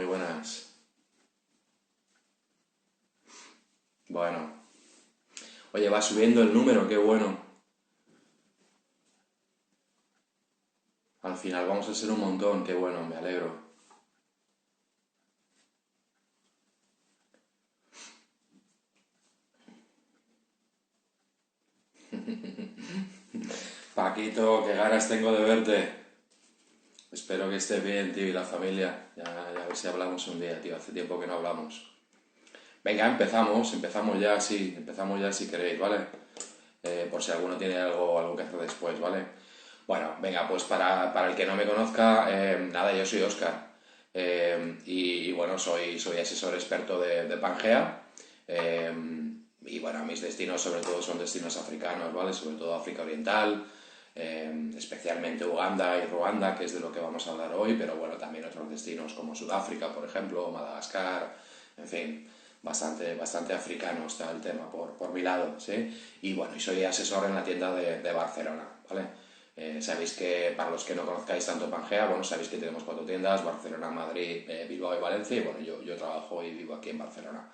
muy buenas. Bueno, oye, va subiendo el número, qué bueno. Al final vamos a ser un montón, qué bueno, me alegro. Paquito, qué ganas tengo de verte. Espero que estés bien, tío, y la familia. Ya a ver si hablamos un día, tío, hace tiempo que no hablamos. Venga, empezamos ya si queréis, ¿vale? Por si alguno tiene algo que hacer después, ¿vale? Bueno, venga, pues para el que no me conozca, nada, yo soy Óscar. Y bueno, soy asesor experto de Pangea. eh, y bueno, mis destinos sobre todo son destinos africanos, ¿vale? Sobre todo África Oriental, especialmente Uganda y Ruanda, que es de lo que vamos a hablar hoy, pero bueno, también otros destinos como Sudáfrica, por ejemplo, Madagascar, en fin, bastante africano está el tema por mi lado, ¿sí? Y bueno, y soy asesor en la tienda de Barcelona, ¿vale? Sabéis que, para los que no conozcáis tanto Pangea, bueno, sabéis que tenemos 4 tiendas, Barcelona, Madrid, Bilbao y Valencia, y bueno, yo trabajo y vivo aquí en Barcelona.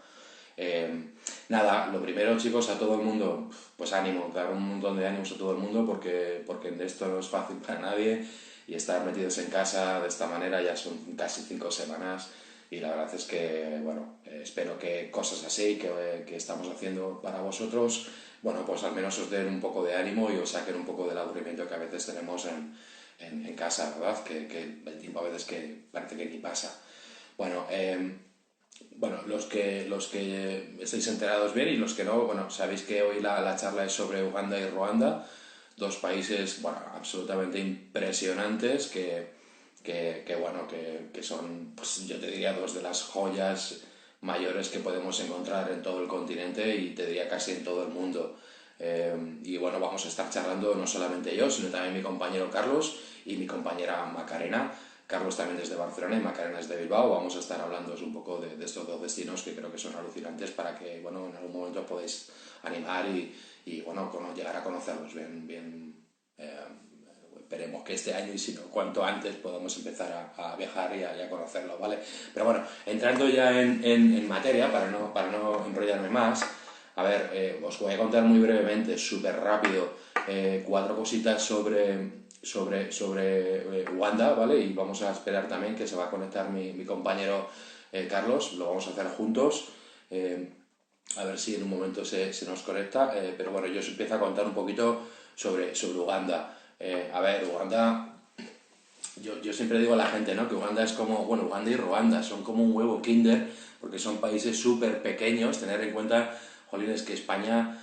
Nada, lo primero, chicos, a todo el mundo, pues ánimo, dar un montón de ánimos a todo el mundo porque de esto no es fácil para nadie y estar metidos en casa de esta manera ya son casi 5 semanas y la verdad es que, bueno, espero que cosas así que estamos haciendo para vosotros, bueno, pues al menos os den un poco de ánimo y os saquen un poco del aburrimiento que a veces tenemos en casa, ¿verdad? Que el tiempo a veces que parece que ni pasa. Bueno, bueno, los que estáis enterados bien y los que no, bueno, sabéis que hoy la charla es sobre Uganda y Ruanda, dos países, bueno, absolutamente impresionantes bueno, que son, pues yo te diría, dos de las joyas mayores que podemos encontrar en todo el continente y te diría casi en todo el mundo. Y bueno, vamos a estar charlando no solamente yo, sino también mi compañero Carlos y mi compañera Macarena. Carlos también desde Barcelona y Macarena desde Bilbao. Vamos a estar hablando un poco de estos dos destinos que creo que son alucinantes para que, bueno, en algún momento podéis animar y bueno, llegar a conocerlos bien. eh, Esperemos que este año y si no, cuanto antes podamos empezar a viajar y a conocerlo, ¿vale? Pero bueno, entrando ya en materia, para no enrollarme más, a ver, os voy a contar muy brevemente, súper rápido, 4 cositas sobre Uganda, ¿vale? Y vamos a esperar también que se va a conectar mi compañero Carlos, lo vamos a hacer juntos. Eh, a ver si en un momento se nos conecta, pero bueno, yo os empiezo a contar un poquito sobre Uganda. A ver, Uganda, yo siempre digo a la gente, ¿no? Que Uganda es como, bueno, Uganda y Ruanda son como un huevo Kinder, porque son países súper pequeños, tener en cuenta, jolines, que España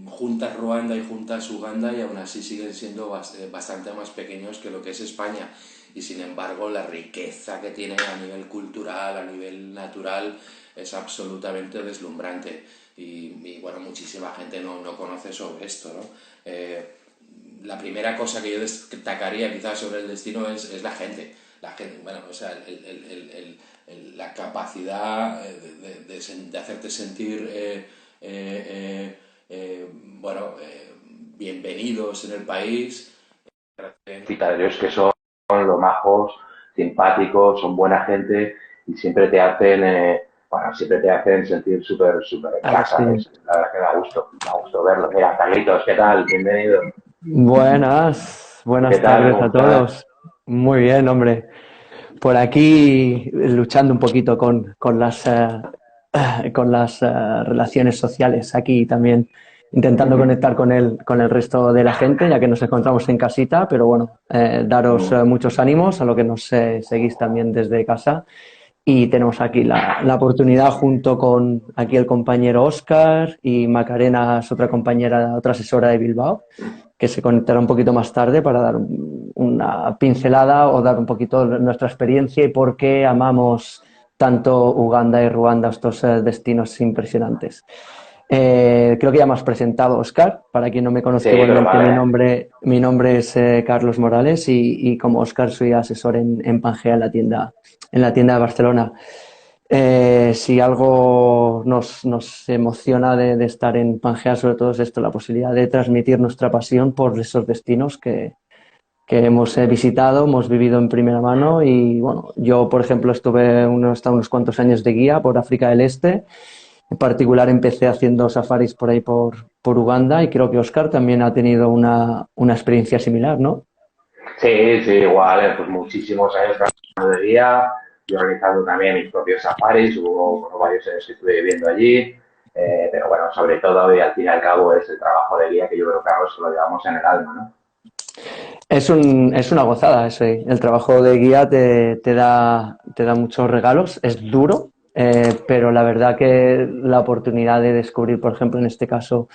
juntas Ruanda y juntas Uganda y aún así siguen siendo bastante más pequeños que lo que es España. Y sin embargo, la riqueza que tienen a nivel cultural, a nivel natural, es absolutamente deslumbrante. Y bueno, muchísima gente no conoce sobre esto, ¿no? La primera cosa que yo destacaría quizás sobre el destino es la gente. La gente, bueno, o sea, la capacidad de hacerte sentir, bueno, bienvenidos en el país. Citadeleros que son los majos, simpáticos, son buena gente y siempre te hacen sentir súper en Ah, casa. sí. La verdad que me ha gustado verlo. Mira, Carlitos, ¿qué tal? Bienvenido. Buenas, ¿Qué buenas tal? tardes ¿Cómo a estás? todos. Muy bien, hombre. Por aquí luchando un poquito con las relaciones sociales. Aquí también intentando conectar con el resto de la gente, ya que nos encontramos en casita, pero bueno, daros muchos ánimos a lo que nos seguís también desde casa. Y tenemos aquí la oportunidad junto con aquí el compañero Óscar y Macarena, es otra compañera, otra asesora de Bilbao, que se conectará un poquito más tarde para dar una pincelada o dar un poquito nuestra experiencia y por qué amamos tanto Uganda y Ruanda, estos destinos impresionantes. Creo que ya me has presentado, Óscar. Para quien no me conozca Sí, pero igualmente, mi vale. nombre, mi nombre es Carlos Morales y como Óscar soy asesor en Pangea en la tienda de Barcelona. Si algo nos emociona de estar en Pangea, sobre todo es esto, la posibilidad de transmitir nuestra pasión por esos destinos que que hemos visitado, hemos vivido en primera mano y bueno, yo por ejemplo estuve hasta unos cuantos años de guía por África del Este. En particular empecé haciendo safaris por ahí por Uganda y creo que Oscar también ha tenido una experiencia similar, ¿no? Sí, sí, igual, pues muchísimos años trabajando de guía, yo realizando también mis propios safaris, hubo bueno, varios años que estuve viviendo allí, pero bueno, sobre todo y al fin y al cabo es el trabajo de guía que yo creo que ahora se lo llevamos en el alma, ¿no? Es una gozada ese. El trabajo de guía te da muchos regalos, es duro, pero la verdad que la oportunidad de descubrir, por ejemplo, en este caso,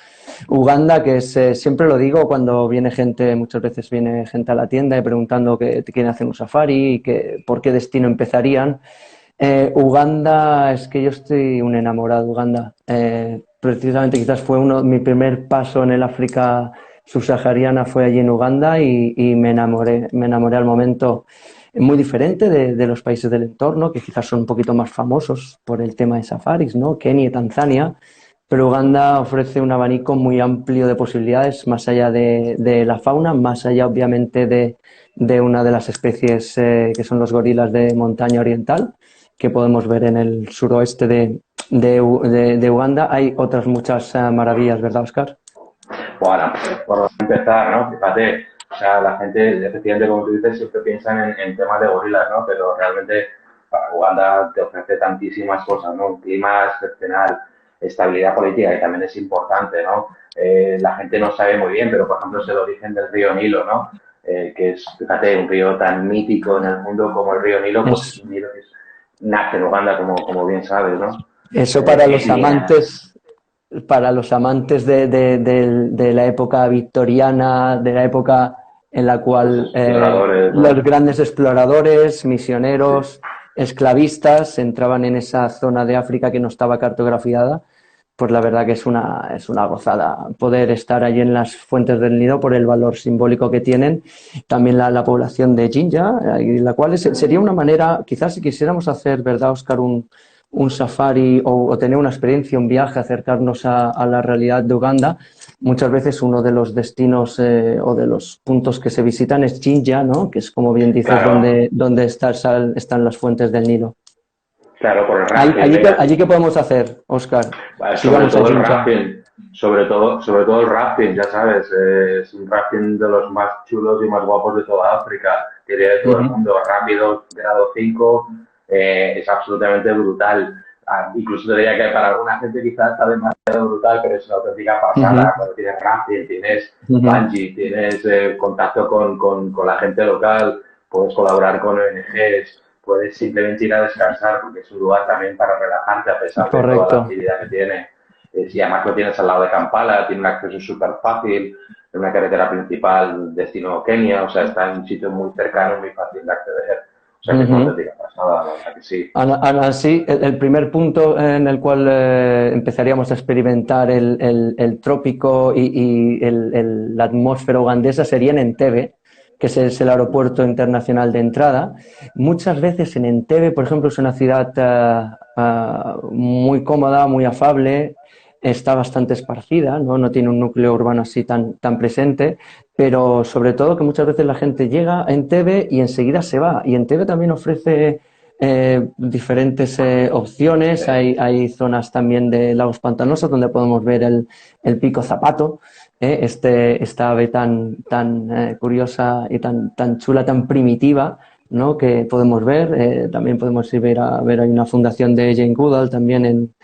Uganda, que es, siempre lo digo cuando viene gente, muchas veces viene gente a la tienda y preguntando que te quieren hacer un safari y que por qué destino empezarían. Uganda, es que yo estoy un enamorado de Uganda. Precisamente quizás fue mi primer paso en el África subsahariana fue allí en Uganda y me enamoré al momento. Muy diferente de los países del entorno, que quizás son un poquito más famosos por el tema de safaris, ¿no? Kenia y Tanzania, pero Uganda ofrece un abanico muy amplio de posibilidades, más allá de la fauna, más allá obviamente de una de las especies que son los gorilas de montaña oriental, que podemos ver en el suroeste de Uganda. Hay otras muchas maravillas, ¿verdad, Oscar? Bueno, por empezar, ¿no? Fíjate, o sea, la gente, efectivamente, como tú dices, siempre piensan en temas de gorilas, ¿no? Pero realmente para Uganda te ofrece tantísimas cosas, ¿no? Un clima excepcional, estabilidad política, que también es importante, ¿no? La gente no sabe muy bien, pero por ejemplo es el origen del río Nilo, ¿no? Que es, fíjate, un río tan mítico en el mundo como el río Nilo, pues es Es, un río que nace en Uganda, como bien sabes, ¿no? eso para los Etnia, amantes de la época victoriana, de la época en la los cual exploradores, los ¿no? grandes exploradores, Sí. misioneros, esclavistas entraban en esa zona de África que no estaba cartografiada, pues la verdad que es una gozada poder estar allí en las fuentes del Nido por el valor simbólico que tienen. También la población de Jinja, la cual sería una manera, quizás si quisiéramos hacer, ¿verdad, Oscar? Un safari o tener una experiencia, un viaje, acercarnos a la realidad de Uganda, muchas veces uno de los destinos o de los puntos que se visitan es Jinja, ¿no? Que es, como bien dices, Claro, donde están las fuentes del Nilo. claro, por el Allí, rafting, venga, allí qué podemos hacer, Oscar, si sobre vamos a todo el Jinja. rafting, sobre todo el rafting, ya sabes, es un rafting de los más chulos y más guapos de toda África, que de todo el Ujú. mundo, rápido, grado 5, es absolutamente brutal. Ah, incluso te diría que para alguna gente quizás está demasiado brutal, pero es una auténtica Ujú. pasada. Cuando tienes rafting, tienes Ujú. bungee, tienes contacto con la gente local, puedes colaborar con ONGs, puedes simplemente ir a descansar porque es un lugar también para relajarte a pesar de toda la Correcto. actividad que tiene. Si además lo tienes al lado de Kampala, tiene un acceso súper fácil, en una carretera principal, destino Kenia, o sea, está en un sitio muy cercano y muy fácil de acceder. O sea, que es una Ujú. auténtica pasada, la verdad que sí. Ana, sí, el primer punto en el cual empezaríamos a experimentar el trópico y la atmósfera ugandesa sería en Entebbe, que es el aeropuerto internacional de entrada. Muchas veces en Entebbe, por ejemplo, es una ciudad muy cómoda, muy afable, está bastante esparcida, ¿no? No tiene un núcleo urbano así tan presente, pero sobre todo que muchas veces la gente llega a Entebbe y enseguida se va. Y Entebbe también ofrece diferentes opciones. Hay zonas también de lagos pantanosos donde podemos ver el pico Zapato, esta ave tan curiosa y tan chula, tan primitiva, ¿no? Que podemos ver. También podemos ir a ver, hay una fundación de Jane Goodall también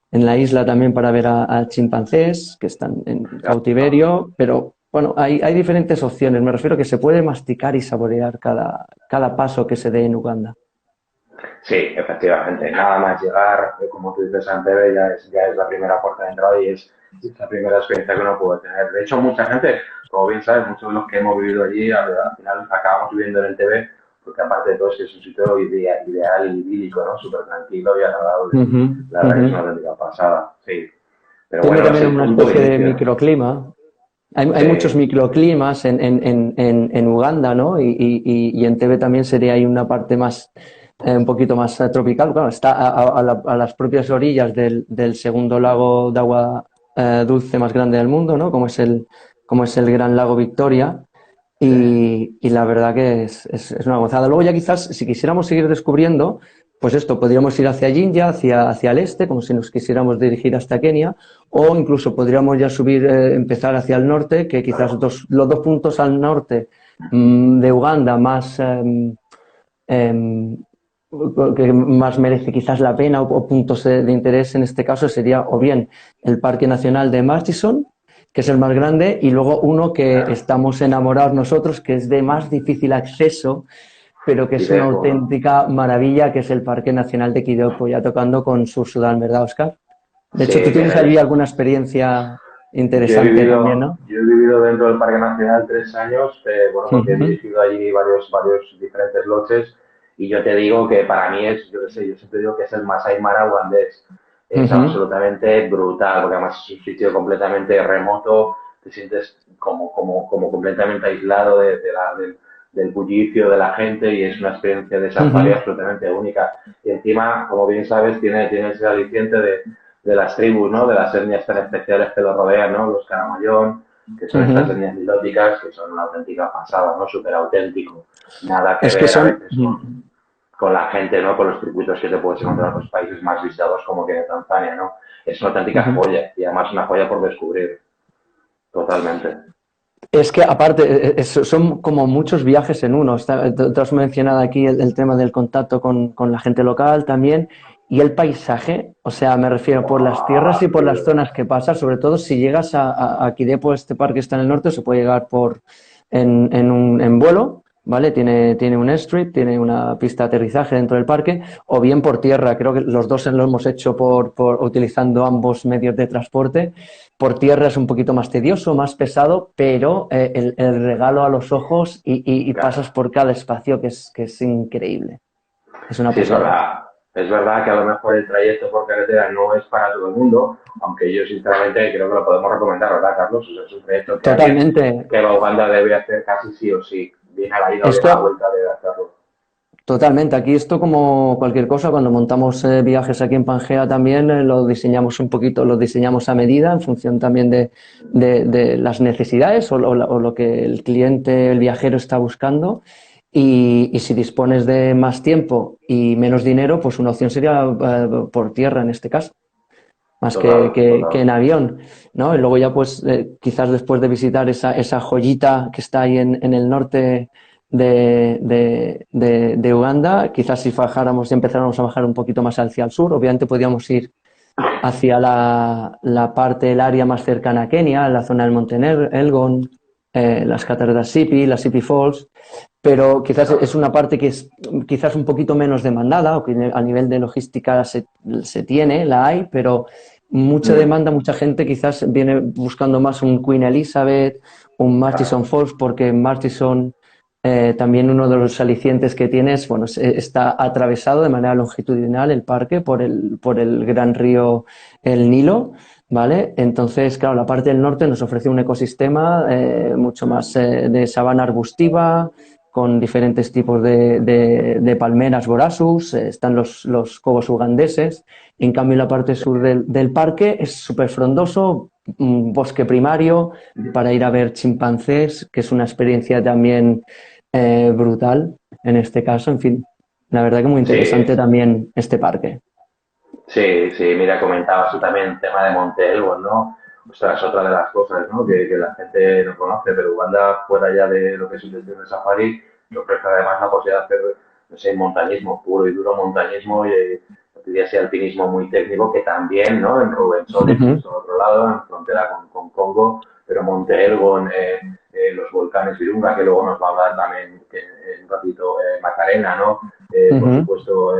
en la isla también para ver a chimpancés que están en cautiverio, pero bueno, hay diferentes opciones. Me refiero a que se puede masticar y saborear cada paso que se dé en Uganda. Sí, efectivamente. Nada más llegar, como tú dices, a Entebbe ya es la primera puerta de entrada y es la primera experiencia que uno puede tener. De hecho, mucha gente, como bien sabes, muchos de los que hemos vivido allí, al final acabamos viviendo en Entebbe, porque aparte de todo es que es un sitio ideal y idílico, ¿no? Súper tranquilo y agradable. Ujú, La verdad que es ujú. una auténtica pasada, sí. Pero Tiene bueno, es también el una punto de especie de inicio. microclima. Hay muchos Sí, microclimas en Uganda, ¿no? Y Entebbe también sería ahí una parte más, un poquito más tropical. Claro, está a las propias orillas del segundo lago de agua dulce más grande del mundo, ¿no? Como es el Gran Lago Victoria. y la verdad que es una gozada. Luego ya quizás, si quisiéramos seguir descubriendo, pues esto, podríamos ir hacia Jinja, hacia el este, como si nos quisiéramos dirigir hasta Kenia, o incluso podríamos ya subir, empezar hacia el norte, que quizás los dos puntos al norte de Uganda más, em, que más merece quizás la pena o puntos de interés en este caso sería o bien el Parque Nacional de Murchison, que es el más grande, y luego uno que estamos enamorados nosotros, que es de más difícil acceso, pero que es una Kidepo, ¿no? auténtica maravilla, que es el Parque Nacional de Kidepo, ya tocando con Sur Sudán, ¿verdad, Oscar? De Sí, hecho, tú tienes allí tienes. alguna experiencia interesante también, ¿no? Yo he vivido dentro del Parque Nacional 3 años, bueno, porque he Ujú, dirigido allí varios diferentes lotes y yo te digo que para mí es, yo qué sé, yo siempre digo que es el Masai Mara ugandés. Es ujú, absolutamente brutal, porque además es un sitio completamente remoto, te sientes como completamente aislado del bullicio de la gente y es una experiencia de safari ujú, absolutamente única. Y encima, como bien sabes, tiene ese aliciente de las tribus, ¿no? De las etnias tan especiales que lo rodean, ¿no? Los Caramayón, que son estas ujú. etnias nilóticas, que son una auténtica pasada, ¿no? Súper auténtico. Nada que Es que ver a son... veces con la gente, ¿no? Con los circuitos que te puedes encontrar en los países más visitados como que en Tanzania, ¿no? Es una auténtica ujú. joya y además una joya por descubrir, totalmente. Es que aparte, son como muchos viajes en uno. Tú has mencionado aquí el tema del contacto con la gente local también y el paisaje, o sea, me refiero por las tierras y ¡Buah, por las tío! zonas que pasas, sobre todo si llegas a Kidepo, este parque está en el norte, se puede llegar en vuelo, ¿vale? Tiene un airstrip, tiene una pista de aterrizaje dentro del parque, o bien por tierra. Creo que los dos lo hemos hecho por utilizando ambos medios de transporte. Por tierra es un poquito más tedioso, más pesado, pero el regalo a los ojos y pasas Claro. por cada espacio que es increíble. Es una Sí, es pasada. verdad. Es verdad que a lo mejor el trayecto por carretera no es para todo el mundo, aunque yo sinceramente creo que lo podemos recomendar, ¿verdad, Carlos? O sea, es un trayecto que alguien Totalmente. que va a Uganda debe hacer casi sí o sí. Bien a la ida o bien a la Esto, vuelta debe hacerlo. Totalmente. Aquí esto como cualquier cosa, cuando montamos viajes aquí en Pangea también lo diseñamos un poquito, lo diseñamos a medida en función también de las necesidades o lo que el cliente, el viajero está buscando. Y si dispones de más tiempo y menos dinero, pues una opción sería por tierra en este caso, más Total, que total. en avión, ¿no? Y luego ya pues quizás después de visitar esa joyita que está ahí en el norte de Uganda, quizás si bajáramos y empezáramos a bajar un poquito más hacia el sur, obviamente podríamos ir hacia la parte, el área más cercana a Kenia, la zona del Monte Elgon, las cataratas Sipi, las Sipi Falls, pero quizás es Claro. una parte que es quizás un poquito menos demandada o que a nivel de logística se tiene, la hay, pero mucha Mm, demanda, mucha gente quizás viene buscando más un Queen Elizabeth, un Murchison claro. Falls, porque Murchison también uno de los alicientes que tiene es, bueno, está atravesado de manera longitudinal el parque por el gran río el Nilo, ¿vale? Entonces, claro, la parte del norte nos ofrece un ecosistema mucho más de sabana arbustiva, con diferentes tipos de palmeras Borassus, están los cobos ugandeses. En cambio, la parte sur del parque es súper frondoso, un bosque primario para ir a ver chimpancés, que es una experiencia también brutal en este caso. En fin, la verdad que muy interesante Sí, también este parque. sí, sí, mira, comentabas tú también el tema de Monte Elgon, ¿no? Ostras, otra de las cosas, ¿no? Que la gente no conoce, pero Uganda, fuera ya de lo que es un destino de safari, te ofrece además la posibilidad de hacer, no sé, montañismo, puro y duro montañismo y diría así, alpinismo muy técnico, que también, ¿no? En Rubensoli, Ujú, justo al otro lado, en frontera con Congo, pero Monte Elgon, los volcanes Virunga, que luego nos va a hablar también que, en un ratito Macarena, ¿no? Por ujú. supuesto,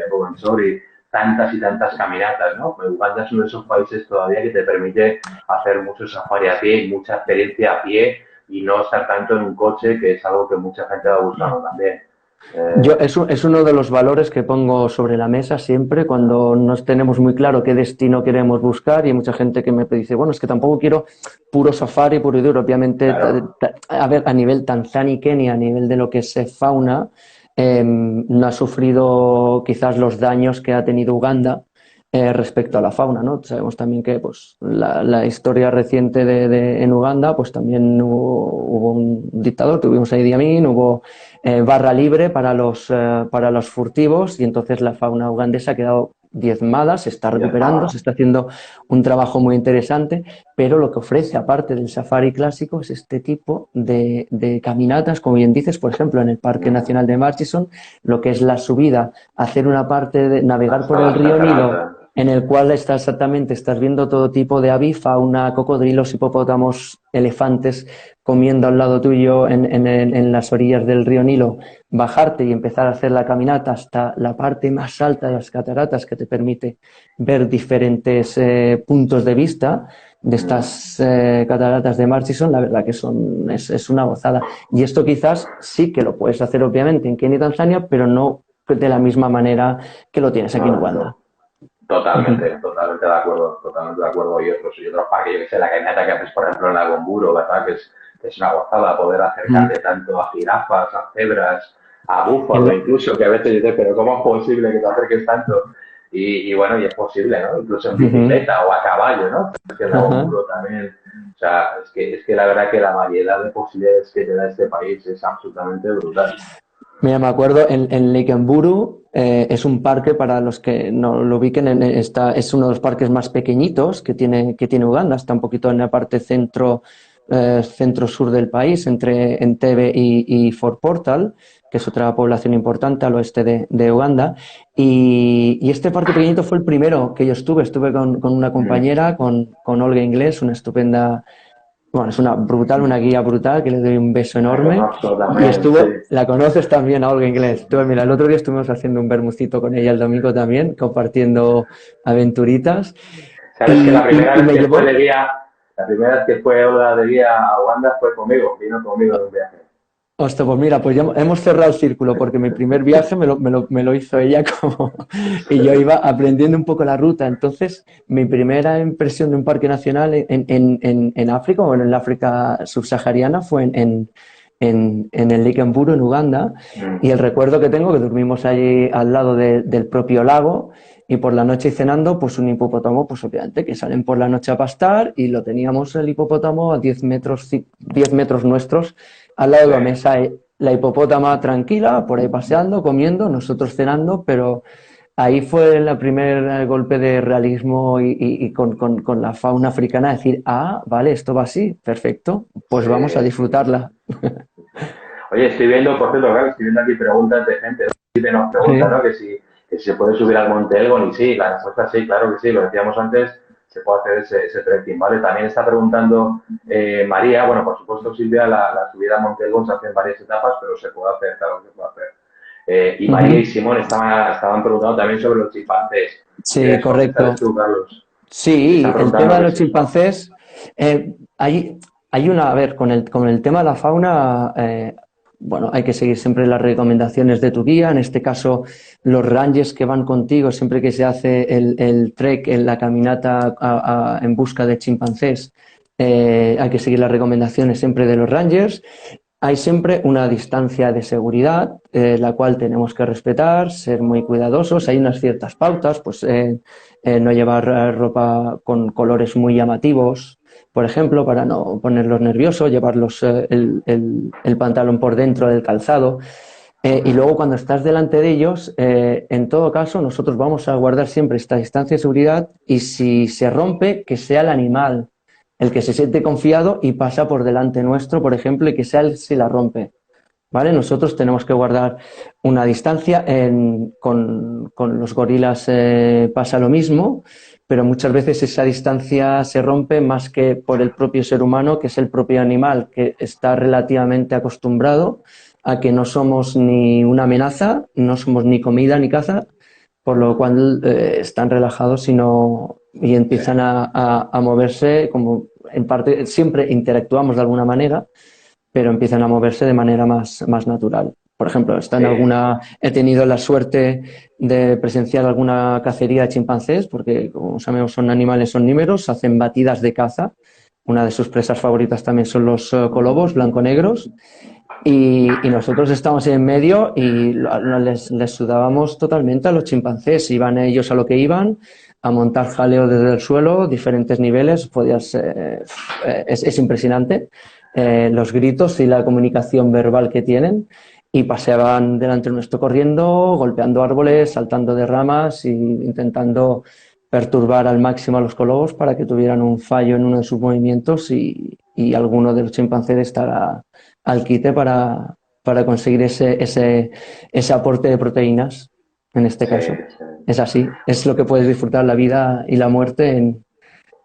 Rubensoli tantas y tantas caminatas, ¿no? Uganda es uno de esos países todavía que te permite hacer mucho safari a pie y mucha experiencia a pie y no estar tanto en un coche, que es algo que mucha gente va buscando también. Yo, Eh, es uno de los valores que pongo sobre la mesa siempre cuando no tenemos muy claro qué destino queremos buscar y hay mucha gente que me dice, bueno, es que tampoco quiero puro safari, puro y duro. Obviamente, claro, a ver, a nivel Tanzania y Kenia, a nivel de lo que es fauna, no ha sufrido quizás los daños que ha tenido Uganda, respecto a la fauna, ¿no? Sabemos también que pues, la historia reciente en Uganda, pues también hubo un dictador, tuvimos a Idi Amin, hubo barra libre para los furtivos y entonces la fauna ugandesa ha quedado diezmada, se está recuperando, se está haciendo un trabajo muy interesante, pero lo que ofrece, aparte del safari clásico, es este tipo de caminatas, como bien dices, por ejemplo, en el Parque Nacional de Murchison, lo que es la subida, hacer una parte de navegar por el río Nilo, en el cual estás viendo todo tipo de avifauna, cocodrilos, hipopótamos, elefantes comiendo al lado tuyo en las orillas del río Nilo, bajarte y empezar a hacer la caminata hasta la parte más alta de las cataratas que te permite ver diferentes puntos de vista de estas cataratas de Murchison, la verdad que es una gozada. Y esto quizás sí que lo puedes hacer obviamente en Kenia y Tanzania, pero no de la misma manera que lo tienes aquí en Uganda. Totalmente de acuerdo, totalmente de acuerdo. Y otros parques, yo que sé, la caminata que haces, por ejemplo, en la Gomburo, ¿verdad? Que es una gozada poder acercarte tanto a jirafas, a cebras, a búfalo incluso, que a veces dices, pero ¿cómo es posible que te acerques tanto? Y bueno, y es posible, ¿no? Incluso en bicicleta o a caballo, ¿no? Es que en la Gomburo también, o sea, es que la verdad que la variedad de posibilidades que te da este país es absolutamente brutal. Mira, me acuerdo en Lake Mburu, es un parque, para los que no lo ubiquen, es uno de los parques más pequeñitos que tiene Uganda, está un poquito en la parte centro-sur del país, entre Entebbe y Fort Portal, que es otra población importante al oeste de Uganda. Y este parque pequeñito fue el primero que yo estuve con una compañera, con Olga Inglés, una estupenda. Bueno, es una guía brutal, que le doy un beso enorme. También, la conoces también a Olga Inglés. Mira, el otro día estuvimos haciendo un bermucito con ella el domingo también, compartiendo aventuritas. Sabes que la primera vez que fue Olga de guía a Uganda fue conmigo, vino conmigo de un viaje. Hostia, pues mira, pues ya hemos cerrado el círculo, porque mi primer viaje me lo hizo ella y yo iba aprendiendo un poco la ruta. Entonces, mi primera impresión de un parque nacional en África, o en el África subsahariana, fue en el Lake Mburu, en Uganda, y el recuerdo que tengo, que dormimos allí al lado del propio lago, y por la noche cenando, pues un hipopótamo, pues obviamente, que salen por la noche a pastar, y lo teníamos el hipopótamo a 10 metros nuestros, al lado de la mesa, la hipopótama tranquila, por ahí paseando, comiendo, nosotros cenando, pero ahí fue el primer golpe de realismo y con la fauna africana, decir, vale, esto va así, perfecto, pues vamos a disfrutarla. Oye, estoy viendo, por cierto, claro, estoy viendo aquí preguntas de gente, nos pregunta, ¿no? Que si se puede subir al Monte Elgon, y sí, la respuesta es sí, claro que sí, lo decíamos antes, se puede hacer ese trekking, ¿vale? También está preguntando María, bueno, por supuesto, Silvia, la subida al Monte Elgon se hace en varias etapas, pero se puede hacer, claro que se puede hacer. Y María y Simón estaban preguntando también sobre los chimpancés. Sí, correcto. Tú, Carlos? Sí, el tema de los chimpancés, hay una, a ver, con el tema de la fauna, bueno, hay que seguir siempre las recomendaciones de tu guía. En este caso, los rangers que van contigo, siempre que se hace el trek, la caminata en busca de chimpancés, hay que seguir las recomendaciones siempre de los rangers. Hay siempre una distancia de seguridad, la cual tenemos que respetar, ser muy cuidadosos. Hay unas ciertas pautas, pues no llevar ropa con colores muy llamativos, por ejemplo, para no ponerlos nerviosos, llevarlos el pantalón por dentro del calzado. Y luego, cuando estás delante de ellos, en todo caso, nosotros vamos a guardar siempre esta distancia de seguridad, y si se rompe, que sea el animal el que se siente confiado y pasa por delante nuestro, por ejemplo, y que sea él si la rompe. ¿Vale? Nosotros tenemos que guardar una distancia. Con los gorilas pasa lo mismo, pero muchas veces esa distancia se rompe más que por el propio ser humano, que es el propio animal, que está relativamente acostumbrado a que no somos ni una amenaza, no somos ni comida ni caza, por lo cual están relajados y empiezan a moverse, como en parte siempre interactuamos de alguna manera, pero empiezan a moverse de manera más natural. Por ejemplo, he tenido la suerte de presenciar alguna cacería de chimpancés, porque como sabemos son animales omnívoros, hacen batidas de caza. Una de sus presas favoritas también son los colobos blanco-negros. Y nosotros estábamos en medio y les sudábamos totalmente a los chimpancés. Iban ellos a lo que iban, a montar jaleo desde el suelo, diferentes niveles. Es impresionante los gritos y la comunicación verbal que tienen. Y paseaban delante nuestro corriendo, golpeando árboles, saltando de ramas e intentando perturbar al máximo a los colobos para que tuvieran un fallo en uno de sus movimientos y alguno de los chimpancés estará al quite para conseguir ese aporte de proteínas, en este caso. Sí. Es así, es lo que puedes disfrutar, la vida y la muerte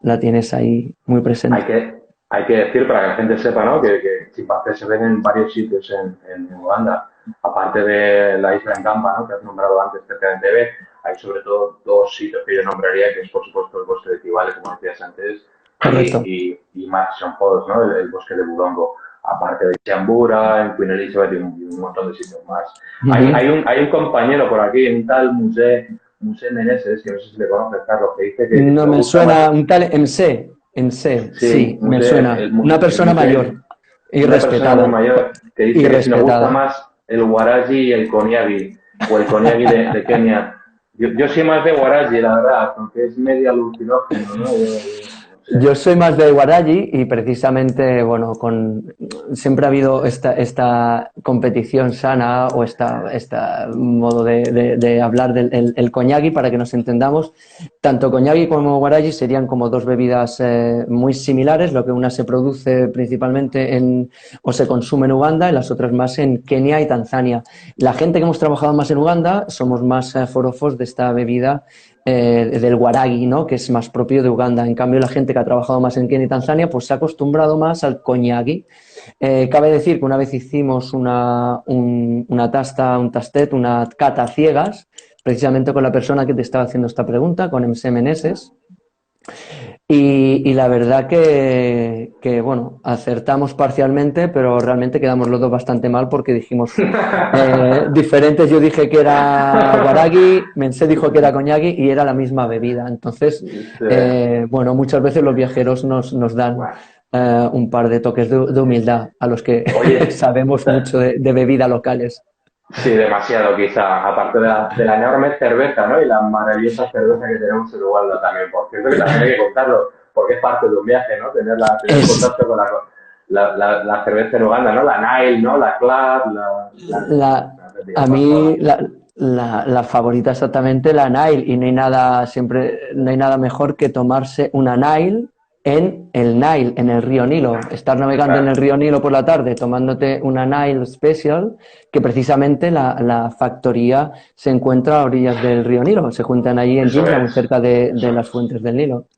la tienes ahí muy presente. Hay que decir, para que la gente sepa, ¿no? Que chimpancés se ven en varios sitios en Uganda. Aparte de la isla en Gamba, ¿no? Que has nombrado antes, cerca de Entebbe, hay sobre todo dos sitios que yo nombraría, que es, por supuesto, el bosque de Kibale, como decías antes, Correcto. y Madison Falls, ¿no? El bosque de Budongo. Aparte de Chambura, en Queen Elizabeth y un montón de sitios más. Hay un compañero por aquí, un tal Musé Meneses, que no sé si le conoces, Carlos, que dice que... No me suena un tal MC, sí, me suena. Una persona mayor y una respetada. Persona mayor que dice que si nos gusta más el Waraji y el Konyagi, o el Konyagi de Kenia. Yo soy más de Waraji, la verdad, aunque es medio alucinógeno, ¿no? Yo soy más de Waraji y precisamente, bueno, siempre ha habido esta competición sana o este modo de hablar del el Konyagi para que nos entendamos. Tanto Konyagi como Waraji serían como dos bebidas muy similares, lo que una se produce principalmente o se consume en Uganda y las otras más en Kenia y Tanzania. La gente que hemos trabajado más en Uganda somos más forofos de esta bebida del waragi, ¿no? Que es más propio de Uganda. En cambio, la gente que ha trabajado más en Kenia y Tanzania pues se ha acostumbrado más al konyagi. Cabe decir que una vez hicimos un tastet, una cata a ciegas, precisamente con la persona que te estaba haciendo esta pregunta, con MC Meneses. Y la verdad que, bueno, acertamos parcialmente, pero realmente quedamos los dos bastante mal porque dijimos diferentes. Yo dije que era waragi, Mensé dijo que era konyagi y era la misma bebida. Entonces, bueno, muchas veces los viajeros nos dan un par de toques de humildad a los que sabemos mucho de bebidas locales. Sí, demasiado quizá, aparte de la enorme cerveza, ¿no? Y la maravillosa cerveza que tenemos en Uganda también, por cierto, que también hay que contarlo, porque es parte de un viaje, ¿no? Tener contacto con la cerveza en Uganda, ¿no? La Nile, ¿no? La Club, a mí la favorita exactamente, la Nile, y no hay nada mejor que tomarse una Nile en el Nile, en el río Nilo. Estar navegando en el río Nilo por la tarde tomándote una Nile Special, que precisamente la factoría se encuentra a orillas del río Nilo. Se juntan allí en Jinja, muy cerca de las fuentes del Nilo.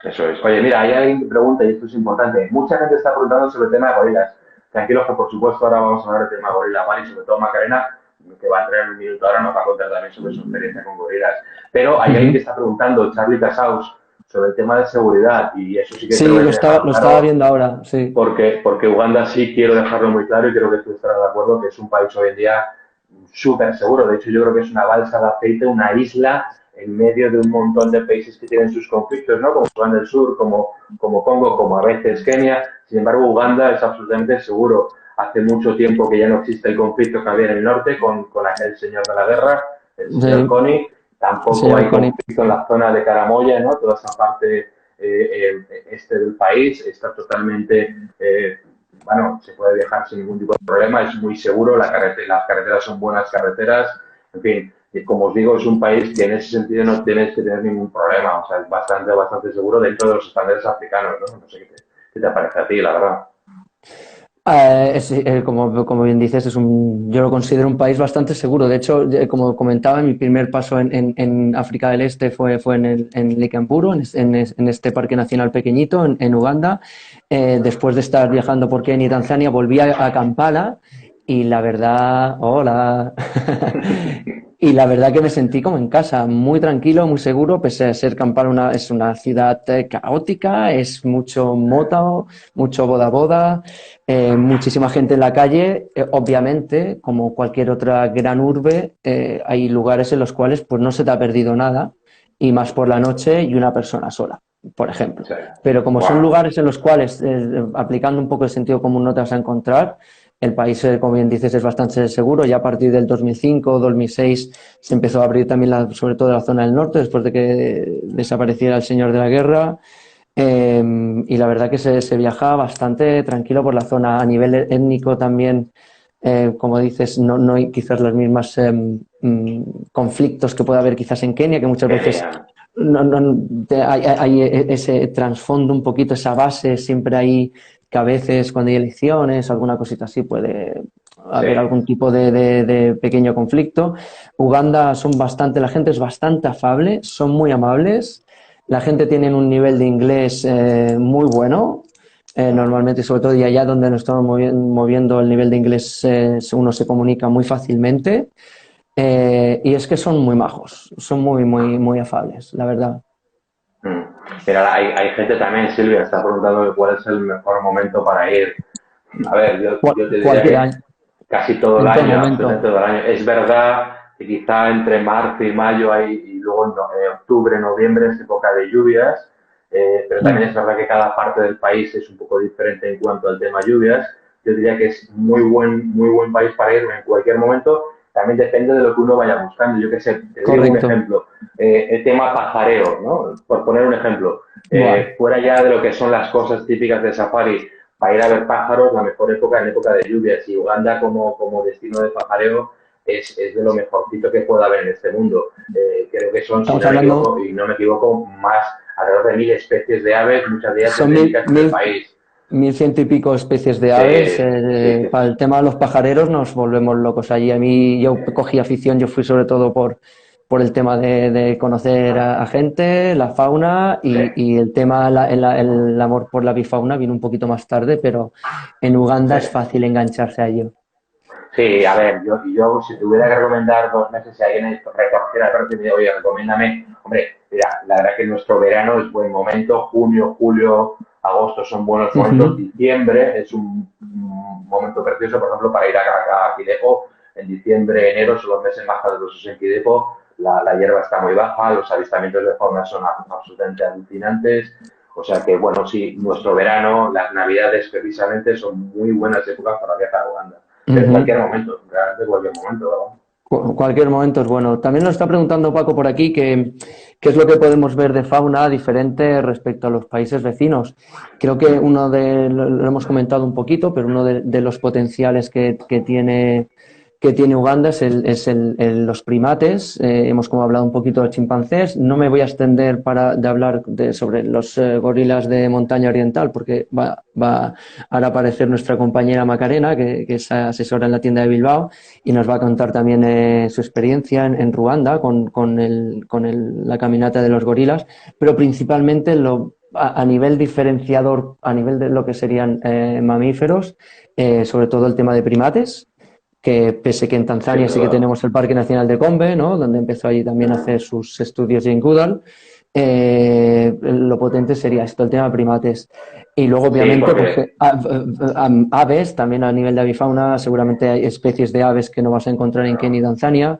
Eso es. Oye, mira, hay alguien que pregunta, y esto es importante. Mucha gente está preguntando sobre el tema de gorilas. Tranquilos que, por supuesto, ahora vamos a hablar del tema de gorilas, ¿vale? Y sobre todo Macarena, que va a entrar en un minuto ahora, nos va a contar también sobre su experiencia con gorilas. Pero hay alguien que está preguntando, Charlie Casaus, sobre el tema de seguridad, y eso sí que lo estaba viendo ahora, sí. Porque Uganda sí quiero dejarlo muy claro y creo que tú estarás de acuerdo que es un país hoy en día súper seguro. De hecho, yo creo que es una balsa de aceite, una isla en medio de un montón de países que tienen sus conflictos, ¿no? Como Sudán del Sur, como Congo, como a veces Kenia. Sin embargo, Uganda es absolutamente seguro. Hace mucho tiempo que ya no existe el conflicto que había en el norte con aquel señor de la guerra, el señor Kony. Tampoco hay conflicto en la zona de Karamoya, ¿no? Toda esa parte este del país está totalmente, bueno, se puede viajar sin ningún tipo de problema, es muy seguro, las carreteras son buenas carreteras, en fin, y como os digo, es un país que en ese sentido no tienes que tener ningún problema, o sea, es bastante seguro dentro de los estándares africanos, ¿no? No sé qué te parece a ti, la verdad. Como bien dices, yo lo considero un país bastante seguro. De hecho, como comentaba, mi primer paso en África del Este fue en Likamburu, en este parque nacional pequeñito, en Uganda. Después de estar viajando por Kenia y Tanzania, volví a Kampala y la verdad... ¡Hola! Y la verdad que me sentí como en casa, muy tranquilo, muy seguro, pese a ser Kampala es una ciudad caótica, es mucho mota, mucho boda, muchísima gente en la calle. Obviamente, como cualquier otra gran urbe, hay lugares en los cuales pues no se te ha perdido nada, y más por la noche y una persona sola, por ejemplo. Sí. Pero como son lugares en los cuales, aplicando un poco el sentido común, no te vas a encontrar, el país, como bien dices, es bastante seguro. Ya a partir del 2005, 2006 se empezó a abrir también, sobre todo la zona del norte, después de que desapareciera el señor de la guerra. Y la verdad que se viaja bastante tranquilo por la zona. A nivel étnico también, como dices, no hay quizás los mismos conflictos que puede haber quizás en Kenia, que muchas veces hay ese trasfondo un poquito, esa base siempre hay, que a veces cuando hay elecciones, alguna cosita así, puede haber algún tipo de pequeño conflicto. Uganda la gente es bastante afable, son muy amables. La gente tiene un nivel de inglés muy bueno. Normalmente, sobre todo y allá donde nos estamos moviendo, el nivel de inglés uno se comunica muy fácilmente. Y es que son muy majos, son muy afables, la verdad. Mira, hay gente también, Silvia, está preguntando cuál es el mejor momento para ir. A ver, yo te diría Cualquier que año, casi todo el en todo año, momento. absolutamente todo el año. Es verdad que quizá entre marzo y mayo y luego en octubre, noviembre es época de lluvias, pero también es verdad que cada parte del país es un poco diferente en cuanto al tema lluvias. Yo diría que es muy buen país para ir en cualquier momento. También depende de lo que uno vaya buscando. Yo qué sé, te digo un Correcto. ejemplo. El tema pajareo, ¿no? Por poner un ejemplo. Buah, Fuera ya de lo que son las cosas típicas de safari, para ir a ver pájaros, la mejor época en época de lluvias. Y Uganda como destino de pajareo es de lo mejorcito que pueda haber en este mundo. Creo que son, si estamos no me hablando, equivoco, y no me equivoco, más alrededor de 1000 especies de aves, muchas de ellas son endémicas en el país. 1100 y pico especies de Sí, aves. sí, Para el tema de los pajareros nos volvemos locos allí. A mí yo cogí afición, yo fui sobre todo por el tema de conocer a gente, la fauna sí. y el tema, el amor por la bifauna vino un poquito más tarde, pero en Uganda Sí. es fácil engancharse a ello. Sí, a ver, yo si tuviera que recomendar 2 meses, si alguien retorciera el brazo y me dice, oye, recomiéndame, hombre, mira, la verdad que nuestro verano es buen momento, junio, julio, agosto son buenos momentos, Ujú. diciembre es un momento precioso, por ejemplo, para ir a Quidepo, en diciembre, enero son los meses más calurosos en Quidepo, la hierba está muy baja, los avistamientos de fauna son absolutamente alucinantes, o sea que, bueno, sí, nuestro verano, las navidades precisamente son muy buenas épocas para viajar a Uganda. Pero en Ujú. cualquier momento, realmente en cualquier momento, ¿verdad? Cualquier momento es bueno. También nos está preguntando Paco por aquí qué es lo que podemos ver de fauna diferente respecto a los países vecinos. Creo que lo hemos comentado un poquito, pero uno de los potenciales que tiene Uganda los primates. Hemos como hablado un poquito de chimpancés. No me voy a extender de hablar sobre los gorilas de montaña oriental, porque va ahora a aparecer nuestra compañera Macarena, que es asesora en la tienda de Bilbao y nos va a contar también su experiencia en Ruanda la caminata de los gorilas, pero principalmente a nivel diferenciador, a nivel de lo que serían mamíferos, sobre todo el tema de primates, que pese que en Tanzania Sin sí que duda. tenemos el Parque Nacional de Gombe, ¿no? Donde empezó allí también a hacer sus estudios Jane Goodall, lo potente sería esto, el tema de primates. Y luego, Sí, obviamente, pues porque aves, también a nivel de avifauna, seguramente hay especies de aves que no vas a encontrar en Kenia y Tanzania.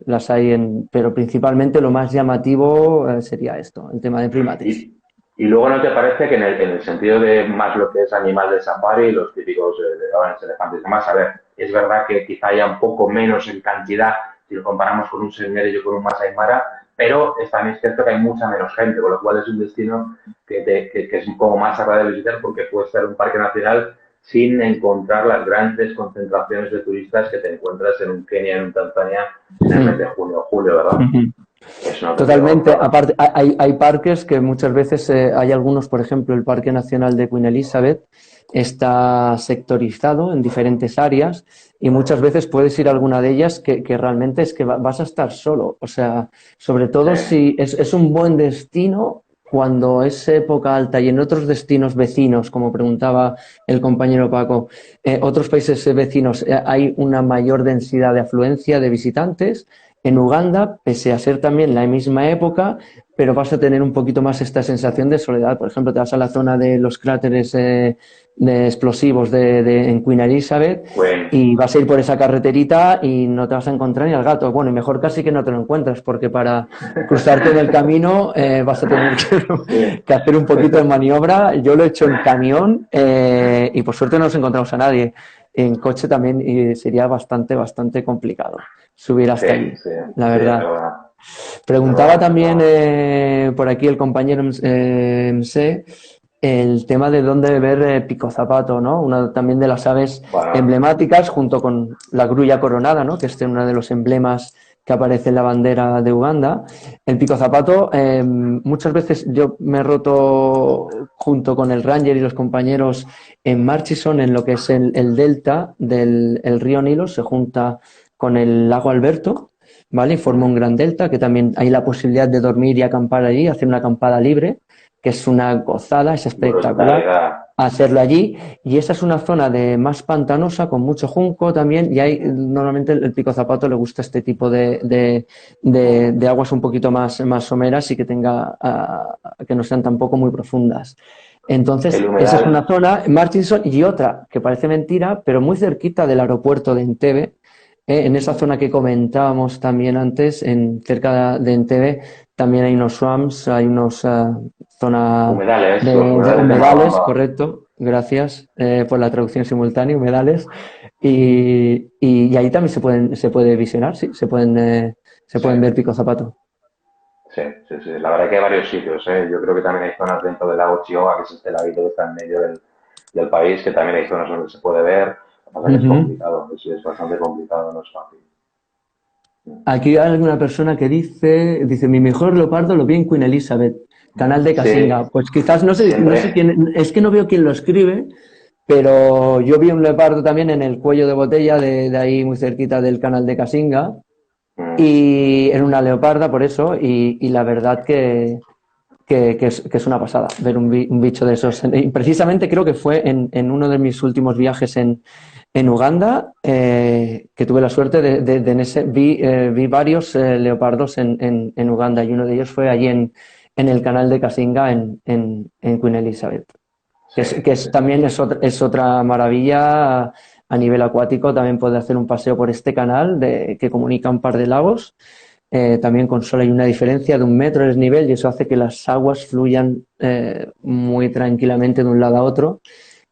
Las hay pero principalmente lo más llamativo sería esto, el tema de primates. Y, y luego, ¿no te parece que en el sentido de más lo que es animal de safari, los típicos leones, elefantes y demás, a ver, es verdad que quizá haya un poco menos en cantidad si lo comparamos con un Sengeri y con un Masai Mara, pero también es cierto que hay mucha menos gente, con lo cual es un destino que es un poco más agradable visitar porque puede ser un parque nacional sin encontrar las grandes concentraciones de turistas que te encuentras en un Kenia, en un Tanzania, en el mes de junio o julio, ¿verdad? Es una auténtica Totalmente. gozada. Aparte, hay parques que muchas veces hay algunos, por ejemplo, el Parque Nacional de Queen Elizabeth está sectorizado en diferentes áreas y muchas veces puedes ir a alguna de ellas que realmente es que vas a estar solo. O sea, sobre Sí. todo si es un buen destino cuando es época alta y en otros destinos vecinos, como preguntaba el compañero Paco, otros países vecinos hay una mayor densidad de afluencia de visitantes En Uganda, pese a ser también la misma época, pero vas a tener un poquito más esta sensación de soledad. Por ejemplo, te vas a la zona de los cráteres de explosivos en Queen Elizabeth Bueno, y vas a ir por esa carreterita y no te vas a encontrar ni al gato. Bueno, y mejor casi que no te lo encuentres, porque para cruzarte en el camino vas a tener sí, que hacer un poquito de maniobra. Yo lo he hecho en camión y por suerte no nos encontramos a nadie. En coche también y sería bastante complicado subir sí, hasta allí, sí, la sí, es verdad. verdad. Es Preguntaba verdad, es también verdad. por aquí el compañero Mse el tema de dónde ver Pico Zapato, ¿no? Una también de las aves Bueno, emblemáticas junto con la grulla coronada, ¿no? Que este es uno de los emblemas que aparece en la bandera de Uganda. El Pico Zapato, muchas veces yo me he roto junto con el Ranger y los compañeros en Murchison, en lo que es el delta del el río Nilo, se junta con el lago Alberto, ¿vale? Y forma un gran delta que también hay la posibilidad de dormir y acampar allí, hacer una acampada libre, que es una gozada, es espectacular brutalidad. hacerlo allí. Y esa es una zona de más pantanosa, con mucho junco también, y hay normalmente el Pico Zapato le gusta este tipo de aguas un poquito más someras y que tenga que no sean tampoco muy profundas. El Entonces, esa es una humedal, zona, Martinson, y otra que parece mentira, pero muy cerquita del aeropuerto de Entebbe, en esa zona que comentábamos también antes, cerca de Entebbe, también hay unos swamps, hay unos zona humedales, los de humedales de humedales, Mabamba. correcto. Gracias por la traducción simultánea, humedales. Y ahí también se puede visionar, sí, se Sí, pueden ver Pico Zapato. sí, sí, sí. La verdad que hay varios sitios, ¿eh? Yo creo que también hay zonas dentro del lago Chioma, que es este laguito que está en medio del país, que también hay zonas donde se puede ver. Lo que pasa es que es Ujú. complicado, es bastante complicado, no es fácil. Aquí hay alguna persona que dice, mi mejor leopardo lo vi en Queen Elizabeth, canal de Sí, Casinga. Pues quizás no sé siempre. quién, es que no veo quién lo escribe, pero yo vi un leopardo también en el cuello de botella de ahí muy cerquita del canal de Casinga Mm, y en una leoparda por eso y la verdad que es una pasada ver un bicho de esos. Y precisamente creo que fue en uno de mis últimos viajes en Uganda que tuve la suerte vi varios leopardos en Uganda y uno de ellos fue allí en el canal de Casinga en Queen Elizabeth, que, sí, es, que sí, es, sí. también es otra maravilla a nivel acuático. También puede hacer un paseo por este canal que comunica un par de lagos. También con solo hay una diferencia de 1 metro de desnivel y eso hace que las aguas fluyan muy tranquilamente de un lado a otro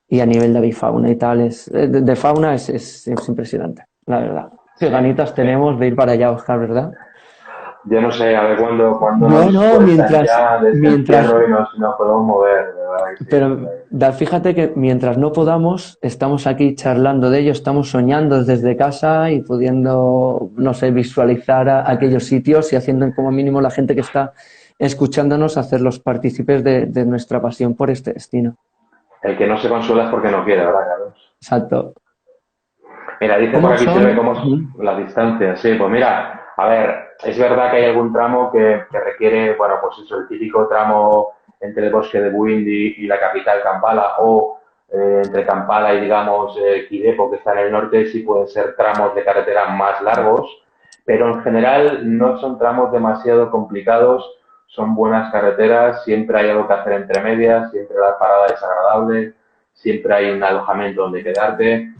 y a nivel de avifauna y tal, de fauna es impresionante, la verdad. Qué Sí, ganitas sí. tenemos de ir para allá, Oscar, ¿verdad? Yo no sé, a ver cuándo No, nos no, sueltan ya de este mientras, encierro y nos podemos mover, de verdad que sí. pero fíjate que mientras no podamos, estamos aquí charlando de ello, estamos soñando desde casa y pudiendo, no sé, visualizar aquellos sitios y haciendo como mínimo la gente que está escuchándonos hacerlos partícipes de nuestra pasión por este destino. El que no se consuela es porque no quiere, ¿verdad, Carlos? Exacto. Mira, dice por ¿Cómo aquí Cheve, son? cómo es la distancia. Sí, pues mira, a ver, es verdad que hay algún tramo que requiere, bueno, pues eso, el típico tramo entre el bosque de Buindi y la capital Kampala o entre Kampala y, digamos, Kidepo, que está en el norte, sí pueden ser tramos de carretera más largos, pero en general no son tramos demasiado complicados, son buenas carreteras, siempre hay algo que hacer entre medias, siempre la parada es agradable, siempre hay un alojamiento donde quedarte.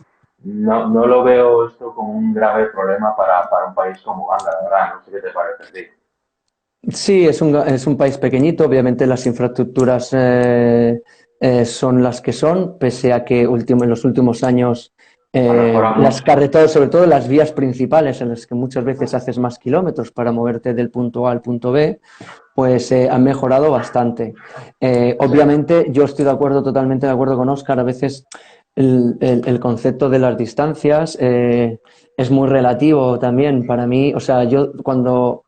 No, no lo veo esto como un grave problema para un país como Uganda, la verdad. No sé qué te parece a ti. Sí, es un país pequeñito, obviamente las infraestructuras son las que son, pese a que en los últimos años Ha mejorado las mucho. carreteras, sobre todo las vías principales, en las que muchas veces haces más kilómetros para moverte del punto A al punto B, pues han mejorado bastante. Sí, Obviamente yo estoy totalmente de acuerdo con Óscar, a veces el concepto de las distancias es muy relativo también para mí, o sea, yo cuando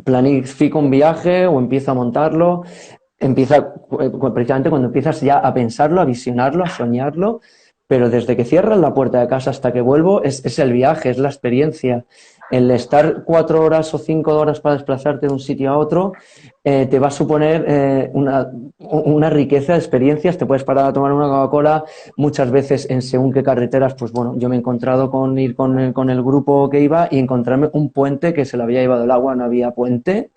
planifico un viaje o empiezo a montarlo, precisamente cuando empiezas ya a pensarlo, a visionarlo, a soñarlo, pero desde que cierras la puerta de casa hasta que vuelvo es el viaje, es la experiencia. El estar 4 horas o 5 horas para desplazarte de un sitio a otro te va a suponer una riqueza de experiencias. Te puedes parar a tomar una Coca-Cola muchas veces en según qué carreteras. Pues bueno, yo me he encontrado con ir con el grupo que iba y encontrarme un puente que se le había llevado el agua, no había puente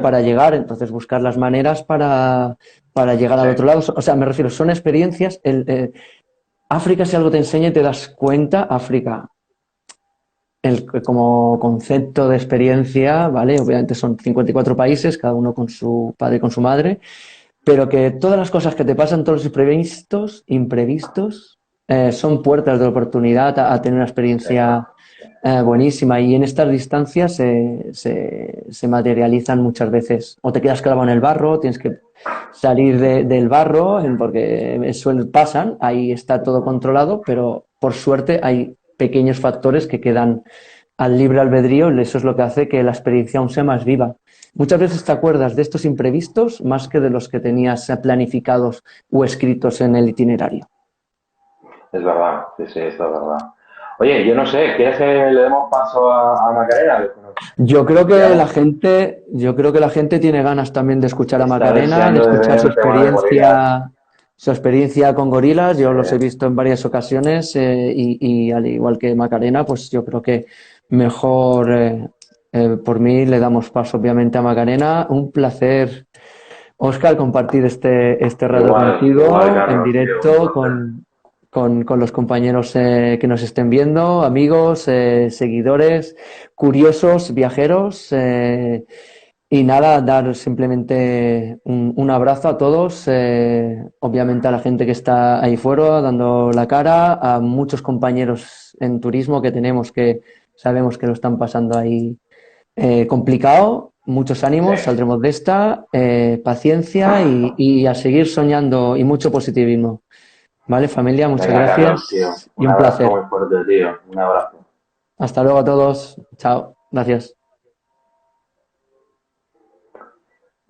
para llegar. Entonces buscar las maneras para llegar al otro lado. O sea, me refiero, son experiencias. África, si algo te enseña y te das cuenta, África, como concepto de experiencia, ¿vale? Obviamente son 54 países, cada uno con su padre y con su madre, pero que todas las cosas que te pasan, todos los imprevistos, son puertas de oportunidad a tener una experiencia buenísima. Y en estas distancias se materializan muchas veces. O te quedas clavado en el barro, tienes que salir del barro, porque pasan, ahí está todo controlado, pero por suerte hay pequeños factores que quedan al libre albedrío, y eso es lo que hace que la experiencia aún sea más viva. Muchas veces te acuerdas de estos imprevistos más que de los que tenías planificados o escritos en el itinerario. Es verdad, sí, sí, esto es verdad. Oye, yo no sé, ¿quieres que le demos paso a Macarena? Digamos, Yo creo que la gente tiene ganas también de escuchar a está Macarena, de deseando de escuchar ver el tema de gorilas. su experiencia con gorilas. Sí, Yo los he visto en varias ocasiones y al igual que Macarena, pues yo creo que mejor por mí le damos paso obviamente a Macarena. Un placer, Óscar, compartir este rato igual, contigo en Carlos, tío, un directo placer. con los compañeros que nos estén viendo, amigos, seguidores, curiosos, viajeros. Y nada, dar simplemente un abrazo a todos, obviamente a la gente que está ahí fuera dando la cara, a muchos compañeros en turismo que tenemos que sabemos que lo están pasando ahí complicado. Muchos Sí. ánimos, saldremos de esta, paciencia y a seguir soñando y mucho positivismo. ¿Vale, familia? Muchas Venga, Carlos, tío, gracias y un un abrazo placer. muy fuerte, tío, un abrazo. Hasta luego a todos. Chao. Gracias.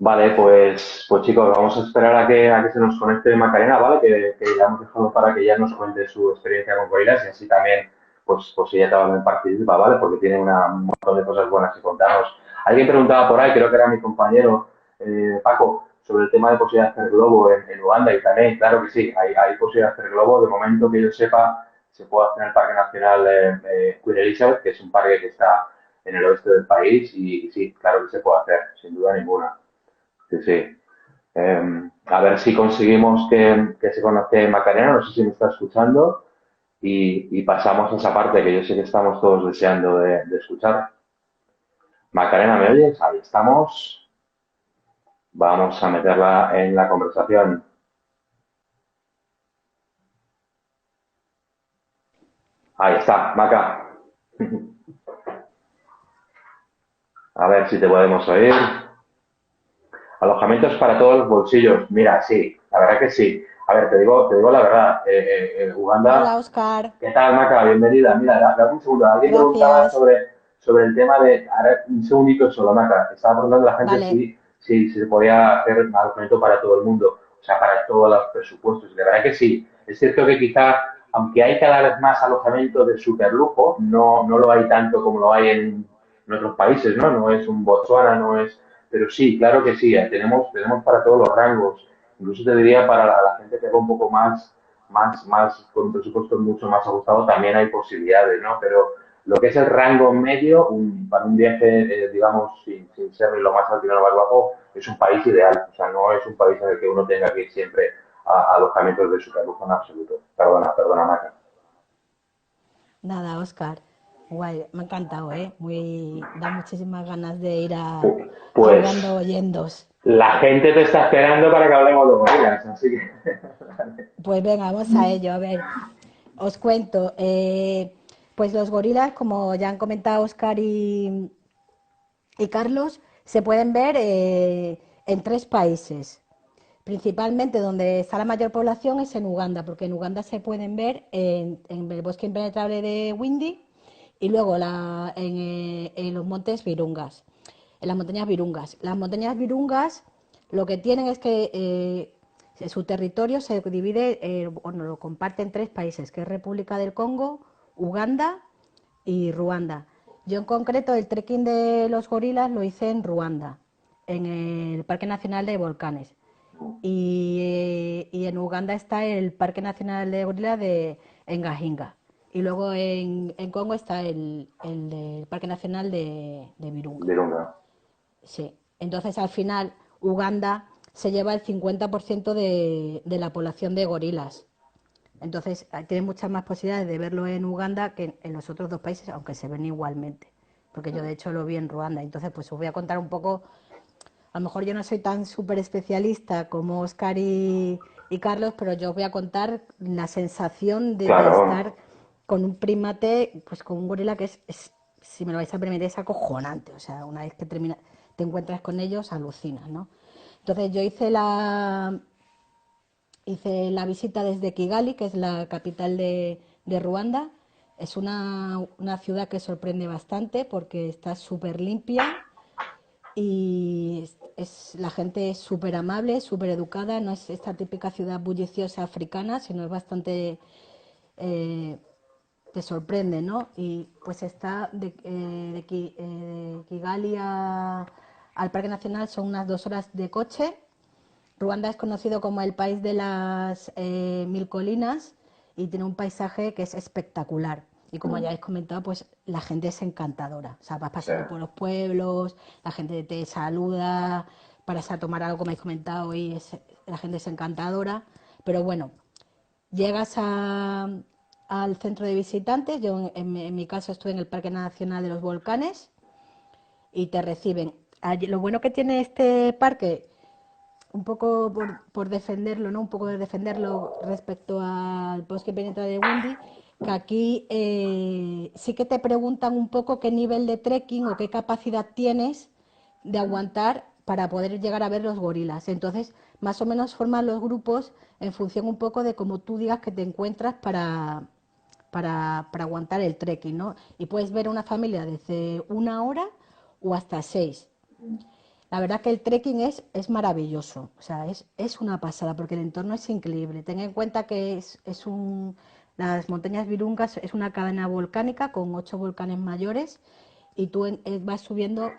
Vale, pues chicos, vamos a esperar a que se nos conecte Macarena, ¿vale? Que ya hemos dejado para que ella nos cuente su experiencia con gorilas y así también, pues ella también participa, ¿vale? Porque tiene un montón de cosas buenas que contarnos. Alguien preguntaba por ahí, creo que era mi compañero Paco, sobre el tema de posibilidad de hacer globo en Uganda y también, claro que sí, hay posibilidad de hacer globo. De momento que yo sepa, se puede hacer en el Parque Nacional Queen Elizabeth, que es un parque que está en el oeste del país y sí, claro que se puede hacer, sin duda ninguna. Sí, sí. A ver si conseguimos que se conecte Macarena, no sé si me está escuchando, y pasamos a esa parte que yo sé que estamos todos deseando de escuchar. Macarena, ¿me oyes? Ahí estamos. Vamos a meterla en la conversación. Ahí está, Maca. A ver si te podemos oír. Alojamientos para todos los bolsillos. Mira, sí, la verdad que sí. A ver, te digo la verdad. Uganda. Hola, Oscar. ¿Qué tal, Maca? Bienvenida. Mira, dame un segundo. Alguien preguntaba Gracias. sobre el tema de. Ahora, un segundito solo, Maca. Estaba preguntando a la gente Vale. si se podía hacer un alojamiento para todo el mundo, o sea, para todos los presupuestos. De verdad que sí. Es cierto que quizá, aunque hay cada vez más alojamiento de superlujo, no lo hay tanto como lo hay en otros países, ¿no? No es un Botswana, no es. Pero sí, claro que sí. Tenemos para todos los rangos. Incluso te diría para la gente que va un poco más, con un presupuesto mucho más ajustado, también hay posibilidades, ¿no? Pero lo que es el rango medio, para un viaje, digamos, sin ser ni lo más alto ni lo más bajo, es un país ideal. O sea, no es un país en el que uno tenga que ir siempre a alojamientos de superlujo en absoluto. Perdona, Maca. Nada, Oscar. Guay, me ha encantado, ¿eh? Da muchísimas ganas de ir a Uganda Pues oyéndos. la gente te está esperando para que hablemos de gorilas, así que... Pues venga, vamos a ello. A ver, os cuento. Pues los gorilas, como ya han comentado Oscar y Carlos, se pueden ver en 3 países. Principalmente donde está la mayor población es en Uganda, porque en Uganda se pueden ver en el bosque impenetrable de Windy y luego en los montes Virungas, en las montañas Virungas. Las montañas Virungas lo que tienen es que Su territorio se divide, bueno, lo comparten tres países, que es República del Congo, Uganda y Ruanda. Yo en concreto el trekking de los gorilas lo hice en Ruanda, en el Parque Nacional de Volcanes. Y en Uganda está el Parque Nacional de Gorilas de Engahinga. Y luego en Congo está el del Parque Nacional de Virunga. Virunga. Sí. Entonces al final Uganda se lleva el 50% de la población de gorilas. Entonces tiene muchas más posibilidades de verlo en Uganda que en los otros dos países, aunque se ven igualmente. Porque yo de hecho lo vi en Ruanda. Entonces pues os voy a contar un poco. A lo mejor yo no soy tan súper especialista como Oscar y Carlos, pero yo os voy a contar la sensación de Claro. estar con un primate, pues con un gorila que si me lo vais a permitir, es acojonante. O sea, una vez que te encuentras con ellos, alucinas, ¿no? Entonces yo hice la visita desde Kigali, que es la capital de Ruanda. Es una ciudad que sorprende bastante porque está súper limpia y la gente es súper amable, súper educada. No es esta típica ciudad bulliciosa africana, sino es bastante... te sorprende, ¿no? Y pues está de Kigali al Parque Nacional son unas 2 horas de coche. Ruanda es conocido como el país de las 1000 colinas y tiene un paisaje que es espectacular. Y como ya habéis comentado, pues la gente es encantadora. O sea, vas pasando por los pueblos, la gente te saluda, paras a tomar algo, como habéis comentado, y la gente es encantadora. Pero bueno, llegas al centro de visitantes. Yo en mi caso estuve en el Parque Nacional de los Volcanes y te reciben. Lo bueno que tiene este parque, un poco por defenderlo, ¿no? Un poco de defenderlo respecto al bosque penetra de Windy, que aquí sí que te preguntan un poco qué nivel de trekking o qué capacidad tienes de aguantar para poder llegar a ver los gorilas. Entonces, más o menos forman los grupos en función un poco de cómo tú digas que te encuentras para aguantar el trekking, ¿no? Y puedes ver una familia desde 1 hora o hasta 6. La verdad que el trekking es maravilloso, o sea, es una pasada porque el entorno es increíble. Ten en cuenta que las montañas Virungas es una cadena volcánica con 8 volcanes mayores y tú vas subiendo,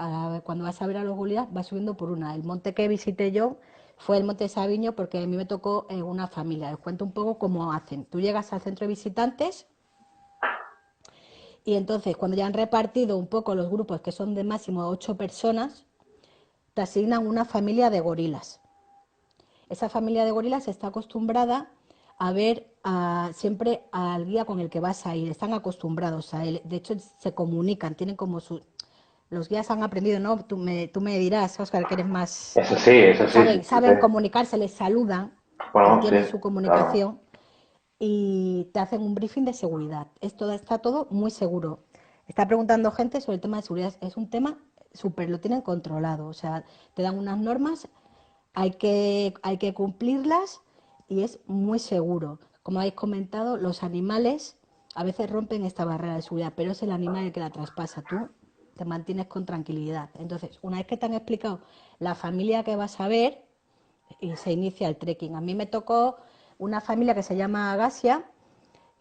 cuando vas a ver a los gorilas, vas subiendo por una. El monte que visité yo fue el Monte Sabiño porque a mí me tocó una familia. Les cuento un poco cómo hacen. Tú llegas al centro de visitantes y entonces cuando ya han repartido un poco los grupos, que son de máximo 8 personas, te asignan una familia de gorilas. Esa familia de gorilas está acostumbrada a ver siempre al guía con el que vas a ir. Están acostumbrados a él. De hecho, se comunican, tienen como su... Los guías han aprendido, ¿no? Tú me dirás, Óscar, que eres más... Eso sí. Saben Sí. comunicarse, les saludan, Bueno, entienden sí, su claro. comunicación y te hacen un briefing de seguridad. Esto está todo muy seguro. Está preguntando gente sobre el tema de seguridad. Es un tema súper, lo tienen controlado. O sea, te dan unas normas, hay que cumplirlas y es muy seguro. Como habéis comentado, los animales a veces rompen esta barrera de seguridad, pero es el animal el que la traspasa. Tú te mantienes con tranquilidad. Entonces, una vez que te han explicado la familia que vas a ver, y se inicia el trekking. A mí me tocó una familia que se llama Agasia,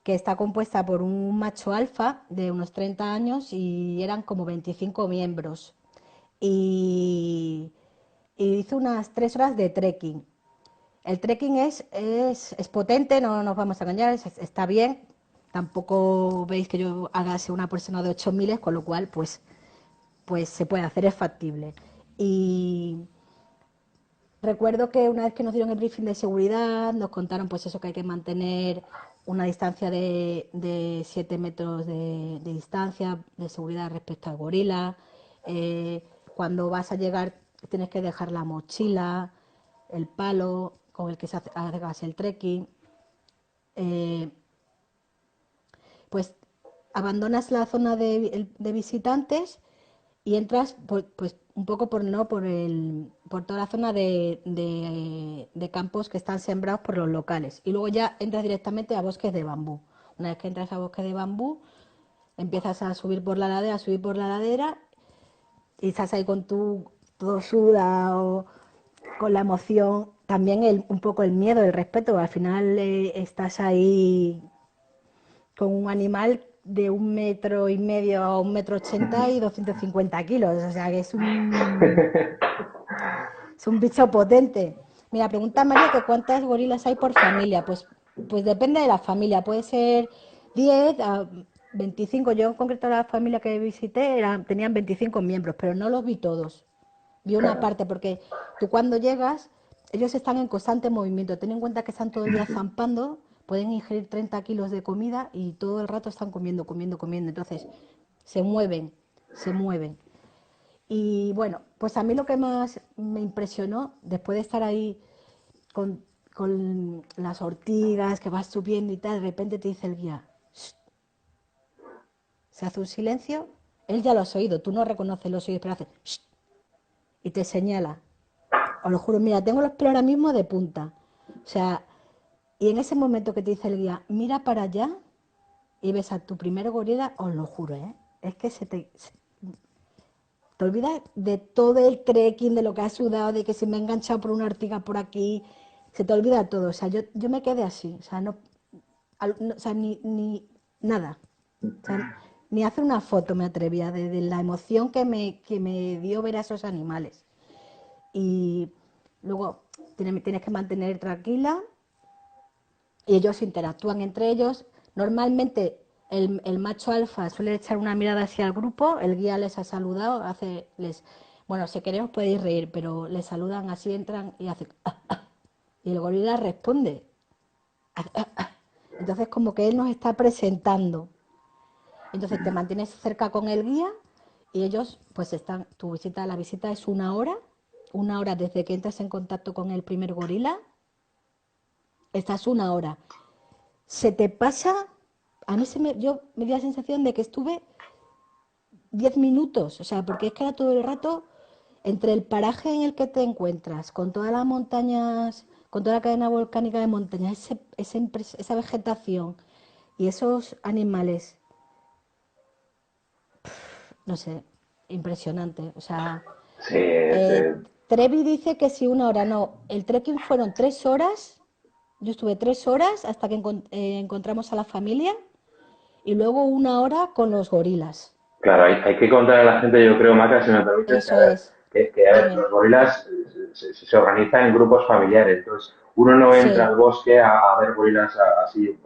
que está compuesta por un macho alfa de unos 30 años y eran como 25 miembros. Y, y hice unas 3 horas de trekking. El trekking es potente, no nos vamos a engañar, está bien. Tampoco veis que yo haga una persona de 8 miles, con lo cual pues se puede hacer, es factible. Y recuerdo que una vez que nos dieron el briefing de seguridad, nos contaron pues eso, que hay que mantener una distancia de 7 metros de distancia de seguridad respecto al gorila. Cuando vas a llegar tienes que dejar la mochila, el palo con el que hagas el trekking. Eh, pues abandonas la zona de visitantes y entras pues un poco por toda la zona de campos que están sembrados por los locales y luego ya entras directamente a bosques de bambú. Una vez que entras a bosques de bambú empiezas a subir por la ladera y estás ahí con tu todo sudado, con la emoción también un poco el miedo, el respeto. Al final estás ahí con un animal de 1,5 metros a 1,80 m y 250 kilos. O sea que es un bicho potente. Mira, pregunta María que cuántas gorilas hay por familia. Pues depende de la familia. Puede ser 10 a 25. Yo en concreto la familia que visité tenían 25 miembros, pero no los vi todos. Vi una Claro. parte porque tú cuando llegas, ellos están en constante movimiento. Ten en cuenta que están todo el día zampando, pueden ingerir 30 kilos de comida y todo el rato están comiendo, comiendo, comiendo. Entonces, se mueven, se mueven. Y bueno, pues a mí lo que más me impresionó, después de estar ahí con las ortigas que vas subiendo y tal, de repente te dice el guía, "Shh", se hace un silencio, él ya lo has oído, tú no reconoces los oídos, pero hace "Shh", y te señala. Os lo juro, mira, tengo los pelos ahora mismo de punta. O sea, y en ese momento que te dice el guía, mira para allá y ves a tu primer gorila, os lo juro, ¿eh? Es que te olvidas de todo el trekking, de lo que has sudado, de que se me ha enganchado por una ortiga por aquí, se te olvida todo. O sea, yo me quedé así, o sea, o sea, ni nada. O sea, ni hacer una foto me atrevía de la emoción que me dio ver a esos animales. Y luego tienes que mantener tranquila y ellos interactúan entre ellos. Normalmente el macho alfa suele echar una mirada hacia el grupo, el guía les ha saludado, bueno, si queremos podéis reír, pero les saludan así, entran y hacen, y el gorila responde. Entonces como que él nos está presentando. Entonces te mantienes cerca con el guía y ellos pues la visita es una hora desde que entras en contacto con el primer gorila, estás una hora. Se te pasa, yo me dio la sensación de que estuve 10 minutos, o sea, porque es que era todo el rato entre el paraje en el que te encuentras, con todas las montañas, con toda la cadena volcánica de montañas, esa vegetación y esos animales, no sé, impresionante. O sea, Sí, es, Trevi dice que si una hora, no, el trekking fueron 3 horas, yo estuve 3 horas hasta que encontramos a la familia y luego una hora con los gorilas. claro, hay que contar a la gente, yo creo, Maca, si me permites, Eso es, a ver, dime. los gorilas se organizan en grupos familiares, entonces uno no entra Sí, al bosque a ver gorilas así,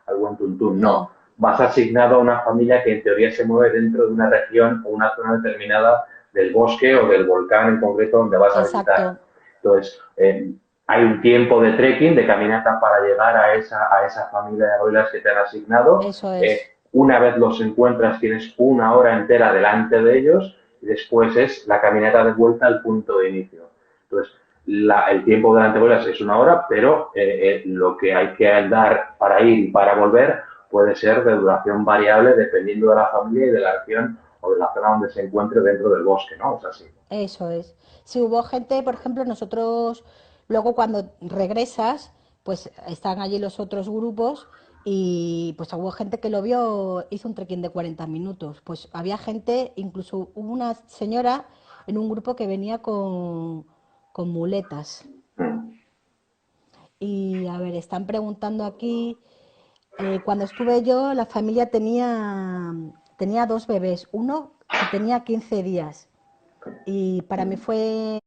al buen tuntún, no. no, Vas asignado a una familia que en teoría se mueve dentro de una región o una zona determinada del bosque o del volcán en concreto donde vas a visitar. exacto, Entonces, hay un tiempo de trekking, de caminata para llegar a esa familia de gorilas que te han asignado. eso es, Una vez los encuentras, tienes una hora entera delante de ellos y después es la caminata de vuelta al punto de inicio. Entonces, el tiempo delante de ellas es una hora, pero lo que hay que andar para ir y para volver puede ser de duración variable dependiendo de la familia y de la región o de la zona donde se encuentre dentro del bosque, ¿no? O sea, sí. eso es. Si hubo gente, por ejemplo, nosotros luego cuando regresas, pues están allí los otros grupos y pues hubo gente que lo vio, hizo un trekking de 40 minutos. Pues había gente, incluso hubo una señora en un grupo que venía con muletas. Mm. Y a ver, están preguntando aquí, cuando estuve yo, la familia tenía 2 bebés, uno que tenía 15 días. Y para mí fue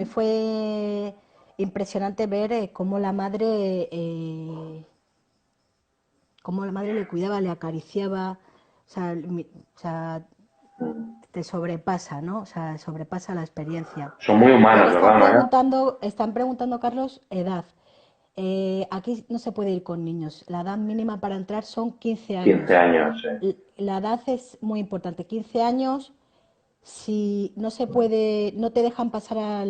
fue impresionante ver cómo la madre le cuidaba, le acariciaba, o sea, te sobrepasa, ¿no? O sea, sobrepasa la experiencia. Son muy Luego humanos, ¿verdad, Maya? están preguntando, Carlos, edad. Aquí no se puede ir con niños. La edad mínima para entrar son 15 15 años. años, sí. La edad es muy importante. 15 años, si no se puede, no te dejan pasar a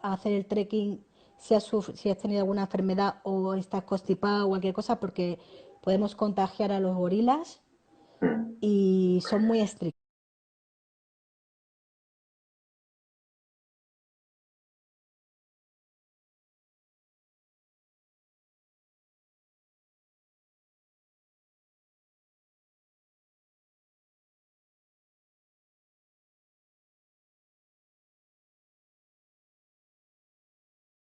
hacer el trekking si has tenido alguna enfermedad o estás constipado o cualquier cosa, porque podemos contagiar a los gorilas Mm. y son muy estrictos.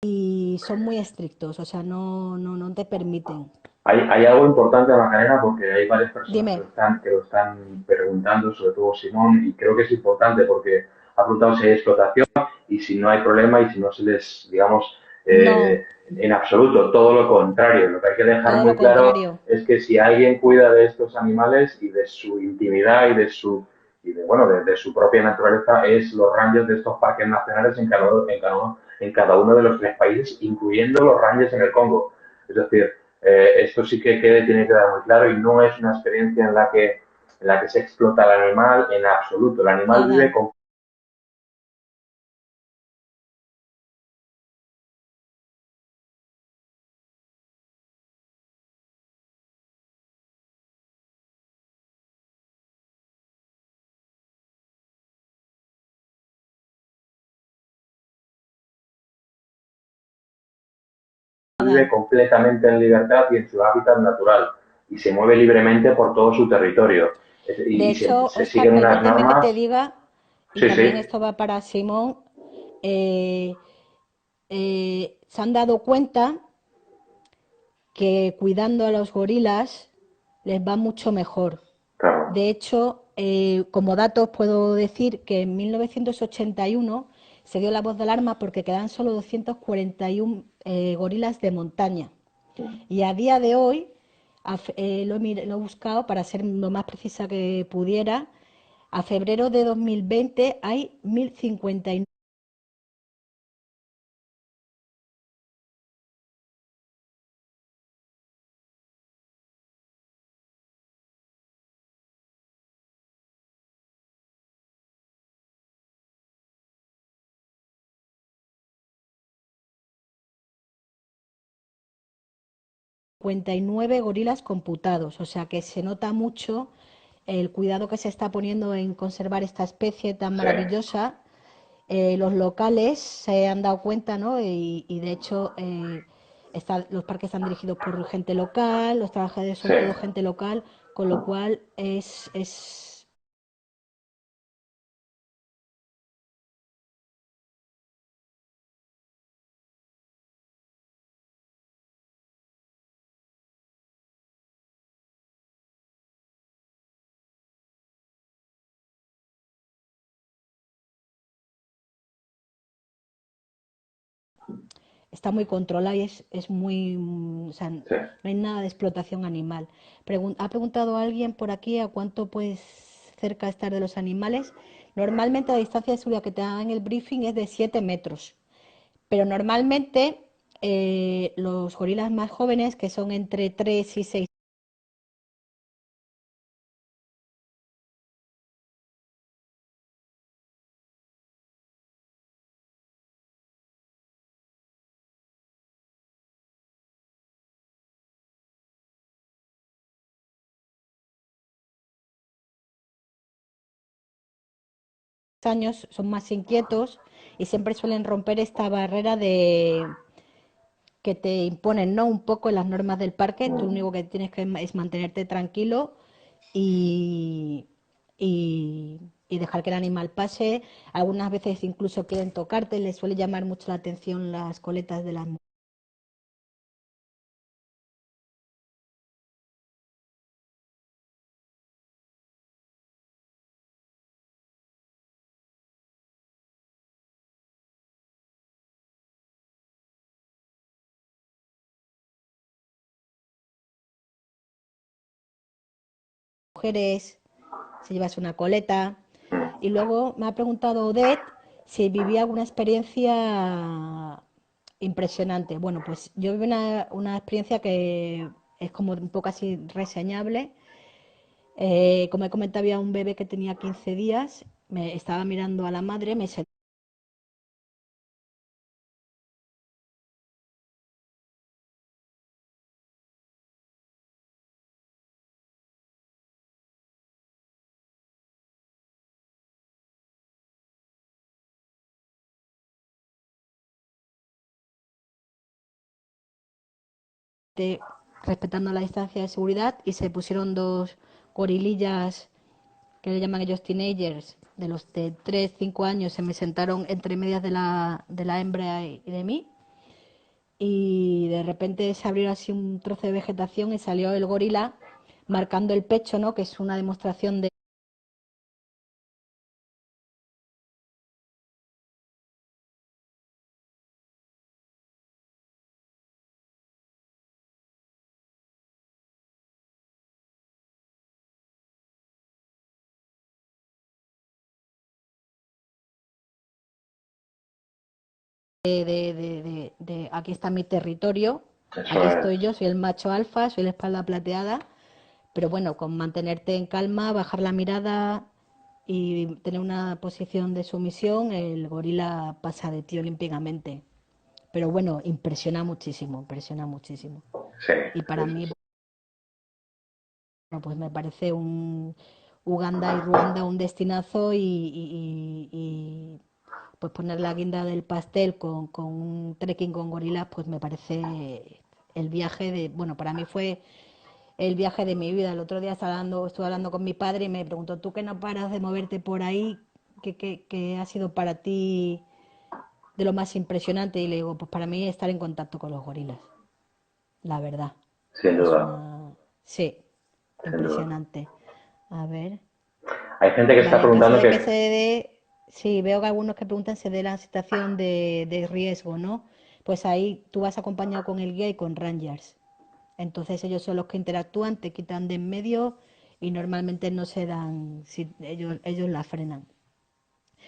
y son muy estrictos, o sea, no te permiten. Hay algo importante, Macarena, porque hay varias personas Dime, que lo están preguntando, sobre todo Simón, y creo que es importante porque ha preguntado si hay explotación y si no hay problema y si no se les, digamos, no, en absoluto, todo lo contrario. Lo que hay que dejar todo muy lo claro contrario. es que si alguien cuida de estos animales y de su intimidad bueno, de su propia naturaleza, es los rangers de estos parques nacionales en cada uno de los 3 países, incluyendo los rangers en el Congo. Es decir, esto sí que tiene que quedar muy claro y no es una experiencia en la que se explota al animal en absoluto. El animal vive Nada. con vive Nada. completamente en libertad y en su hábitat natural y se mueve libremente por todo su territorio. De Y hecho, se Oscar, siguen unas permíteme que te normas. diga, y Sí, también sí, esto va para Simón, eh, se han dado cuenta que cuidando a los gorilas les va mucho mejor. claro. De hecho, como datos puedo decir que en 1981 se dio la voz de alarma porque quedan solo 241 gorilas de montaña. Y a día de hoy, lo he buscado para ser lo más precisa que pudiera, a febrero de 2020 hay 1059 gorilas computados, o sea que se nota mucho el cuidado que se está poniendo en conservar esta especie tan Sí. maravillosa. Los locales se han dado cuenta, ¿no? Y de hecho, los parques están dirigidos por gente local, los trabajadores Sí. son todo gente local, con lo cual es está muy controlado y es muy, o sea, no Sí. hay nada de explotación animal. Ha preguntado alguien por aquí a cuánto puedes cerca estar de los animales. Normalmente la distancia de seguridad que te dan en el briefing es de 7 metros, pero normalmente los gorilas más jóvenes, que son entre 3 y 6 años, son más inquietos y siempre suelen romper esta barrera de que te imponen, ¿no? Un poco las normas del parque. Tú lo único que tienes que es mantenerte tranquilo y, y dejar que el animal pase. Algunas veces incluso quieren tocarte, les suele llamar mucho la atención las coletas de las mujeres, si llevas una coleta. Y luego me ha preguntado Odette si vivía alguna experiencia impresionante. Bueno, pues yo viví una experiencia que es como un poco así reseñable. Como he comentado, había un bebé que tenía 15 días, me estaba mirando a la madre, me senté respetando la distancia de seguridad y se pusieron dos gorilillas que le llaman ellos teenagers, de los de 3 5 años, se me sentaron entre medias de la hembra y de mí. y de repente se abrió así un trozo de vegetación y salió el gorila marcando el pecho, ¿no? Que es una demostración de aquí está mi territorio, Eso aquí es. estoy yo, soy el macho alfa, soy la espalda plateada, pero bueno, con mantenerte en calma, bajar la mirada y tener una posición de sumisión, el gorila pasa de ti olímpicamente. Pero bueno, impresiona muchísimo, impresiona muchísimo. Sí, Y sí, para sí, mí, sí. bueno, pues me parece un Uganda y Ruanda un destinazo pues poner la guinda del pastel con un trekking con gorilas, pues me parece el viaje de, bueno, para mí fue el viaje de mi vida. El otro día estuve hablando con mi padre y me preguntó, ¿tú que no paras de moverte por ahí? ¿Qué ha sido para ti de lo más impresionante? Y le digo, pues para mí estar en contacto con los gorilas, la verdad. Sin Es duda, una... Sí, sin duda. impresionante. A ver. Hay gente que está Vale, en caso preguntando de que que, se dé, sí, veo que algunos que preguntan se dé la situación de riesgo, ¿no? Pues ahí tú vas acompañado con el guía y con rangers. Entonces ellos son los que interactúan, te quitan de en medio y normalmente no se dan, si ellos la frenan.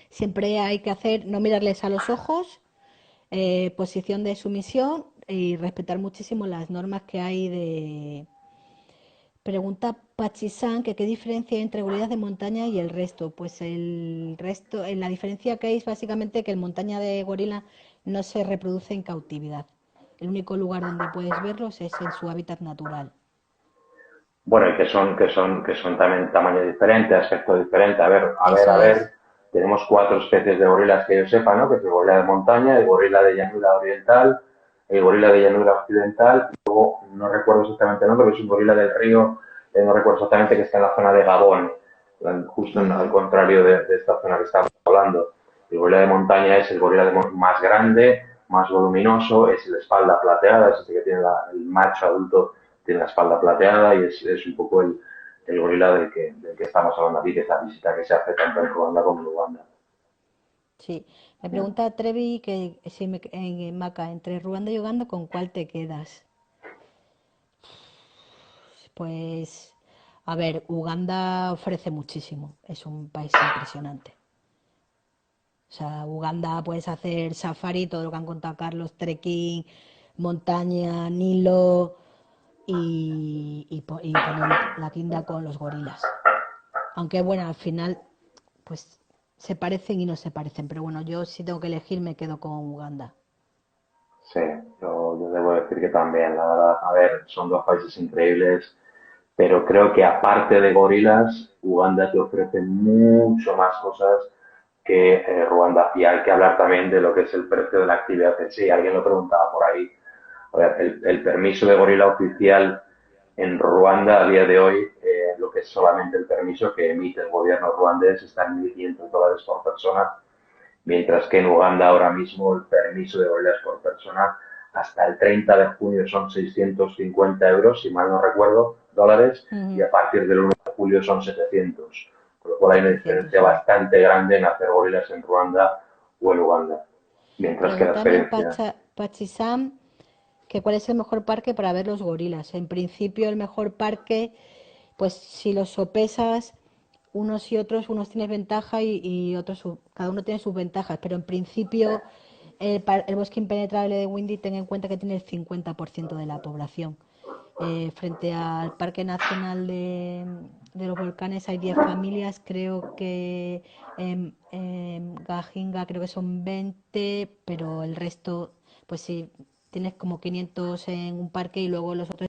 Siempre hay que hacer, no mirarles a los ojos, posición de sumisión y respetar muchísimo las normas que hay de... Pregunta Pachisán que qué diferencia hay entre gorilas de montaña y el resto. Pues el resto, la diferencia que hay es básicamente que el montaña de gorila no se reproduce en cautividad. El único lugar donde puedes verlos es en su hábitat natural. bueno, y que son también tamaño diferente, aspecto diferente. A Eso ver, es. tenemos cuatro especies de gorilas que yo sepa, ¿no? Que es el gorila de montaña, el gorila de llanura oriental, el gorila de llanura occidental, y luego no recuerdo exactamente el nombre, pero es un gorila del río, no recuerdo exactamente, que está en la zona de Gabón, justo al Ujú. contrario de esta zona que estamos hablando. El gorila de montaña es el gorila más grande, más voluminoso, es la espalda plateada, es este que tiene el macho adulto, tiene la espalda plateada y es un poco el gorila del que estamos hablando aquí, que es la visita que se hace tanto en Ruanda como en Uganda. Sí. Me pregunta Trevi que si en Maca, entre Ruanda y Uganda, ¿con cuál te quedas? Pues, a ver, Uganda ofrece muchísimo. Es un país impresionante. O sea, Uganda puedes hacer safari, todo lo que han contado Carlos, trekking, montaña, Nilo y poner la guinda con los gorilas. Aunque bueno, al final, pues se parecen y no se parecen. Pero bueno, yo si tengo que elegir me quedo con Uganda. Sí, yo debo decir que también, la verdad, a ver, son dos países increíbles, pero creo que aparte de gorilas, Uganda te ofrece mucho más cosas que Ruanda. Y hay que hablar también de lo que es el precio de la actividad en sí. Alguien lo preguntaba por ahí. A ver, el permiso de gorila oficial en Ruanda a día de hoy, lo que es solamente el permiso que emite el gobierno ruandés, está en $1.500 por persona, mientras que en Uganda ahora mismo el permiso de gorilas por persona hasta el 30 de junio son 650 euros, si mal no recuerdo, dólares, y Ujú. a partir del 1 de julio son 700. Con lo cual hay una 700, diferencia sí. bastante grande en hacer gorilas en Ruanda o en Uganda. Mientras que la Pregunta también experiencia, Pachisam que cuál es el mejor parque para ver los gorilas. En principio el mejor parque, pues si los sopesas unos y otros, unos tienes ventaja y otros, cada uno tiene sus ventajas, pero en principio el bosque impenetrable de Windy, ten en cuenta que tiene el 50% de la población. Frente al Parque Nacional de los Volcanes hay 10 familias, creo que en Gajinga creo que son 20, pero el resto, pues sí, tienes como 500 en un parque y luego los otros.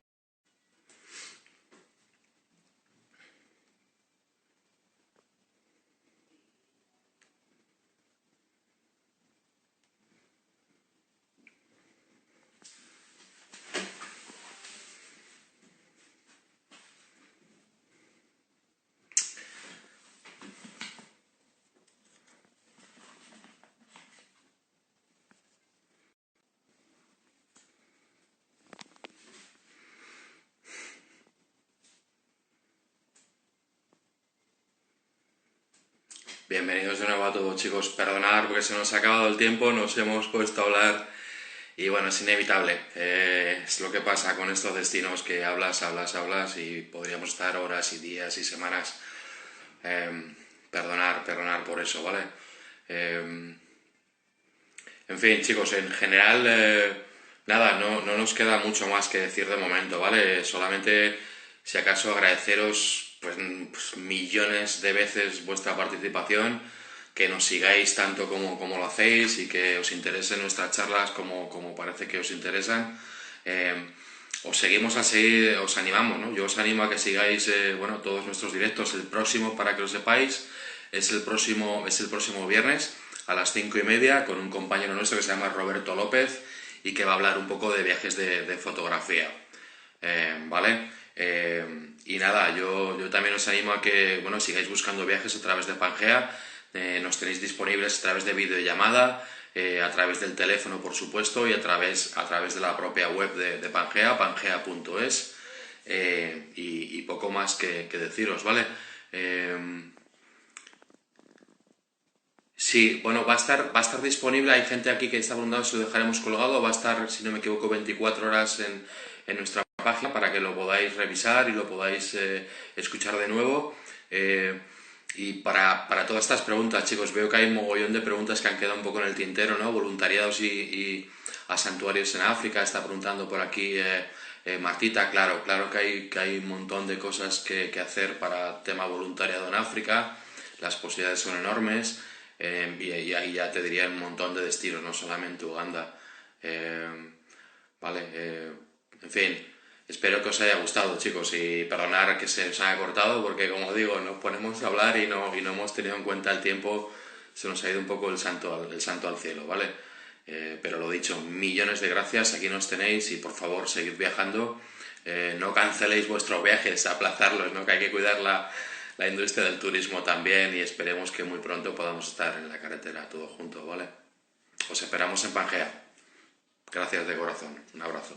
Bienvenidos de nuevo a todos, chicos. Perdonad porque se nos ha acabado el tiempo, nos hemos puesto a hablar y bueno, es inevitable. Es lo que pasa con estos destinos que hablas y podríamos estar horas y días y semanas. Perdonar por eso, ¿vale? En fin, chicos, en general, nada, no nos queda mucho más que decir de momento, ¿vale? Solamente, si acaso, agradeceros pues, millones de veces vuestra participación, que nos sigáis tanto como lo hacéis y que os interesen nuestras charlas como parece que os interesan. Os seguimos a seguir, os animamos, ¿no? Yo os animo a que sigáis, bueno, todos nuestros directos. El próximo, para que lo sepáis, es el próximo viernes a las 5:30 con un compañero nuestro que se llama Roberto López y que va a hablar un poco de viajes de fotografía, ¿vale? Y nada, yo también os animo a que, bueno, sigáis buscando viajes a través de Pangea. Nos tenéis disponibles a través de videollamada, a través del teléfono, por supuesto, y a través de la propia web de Pangea, pangea.es, y poco más que deciros, ¿vale? Sí, bueno, va a estar disponible. Hay gente aquí que está preguntando si lo dejaremos colgado. Va a estar, si no me equivoco, 24 horas en nuestra página para que lo podáis revisar y lo podáis escuchar de nuevo. Y para todas estas preguntas, chicos, veo que hay un mogollón de preguntas que han quedado un poco en el tintero, ¿no? Voluntariados y a santuarios en África. Está preguntando por aquí Martita. Claro que hay un montón de cosas que hacer para tema voluntariado en África. Las posibilidades son enormes. Y ahí ya te diría un montón de destinos, no solamente Uganda. Vale, en fin, espero que os haya gustado, chicos, y perdonar que se os haya cortado porque, como digo, nos ponemos a hablar y no hemos tenido en cuenta el tiempo. Se nos ha ido un poco el santo al cielo, ¿vale? Pero lo dicho, millones de gracias, aquí nos tenéis y por favor seguid viajando. No canceléis vuestros viajes, aplazarlos, ¿no? Que hay que cuidar la industria del turismo también y esperemos que muy pronto podamos estar en la carretera todos juntos, ¿vale? Os esperamos en Pangea. Gracias de corazón. Un abrazo.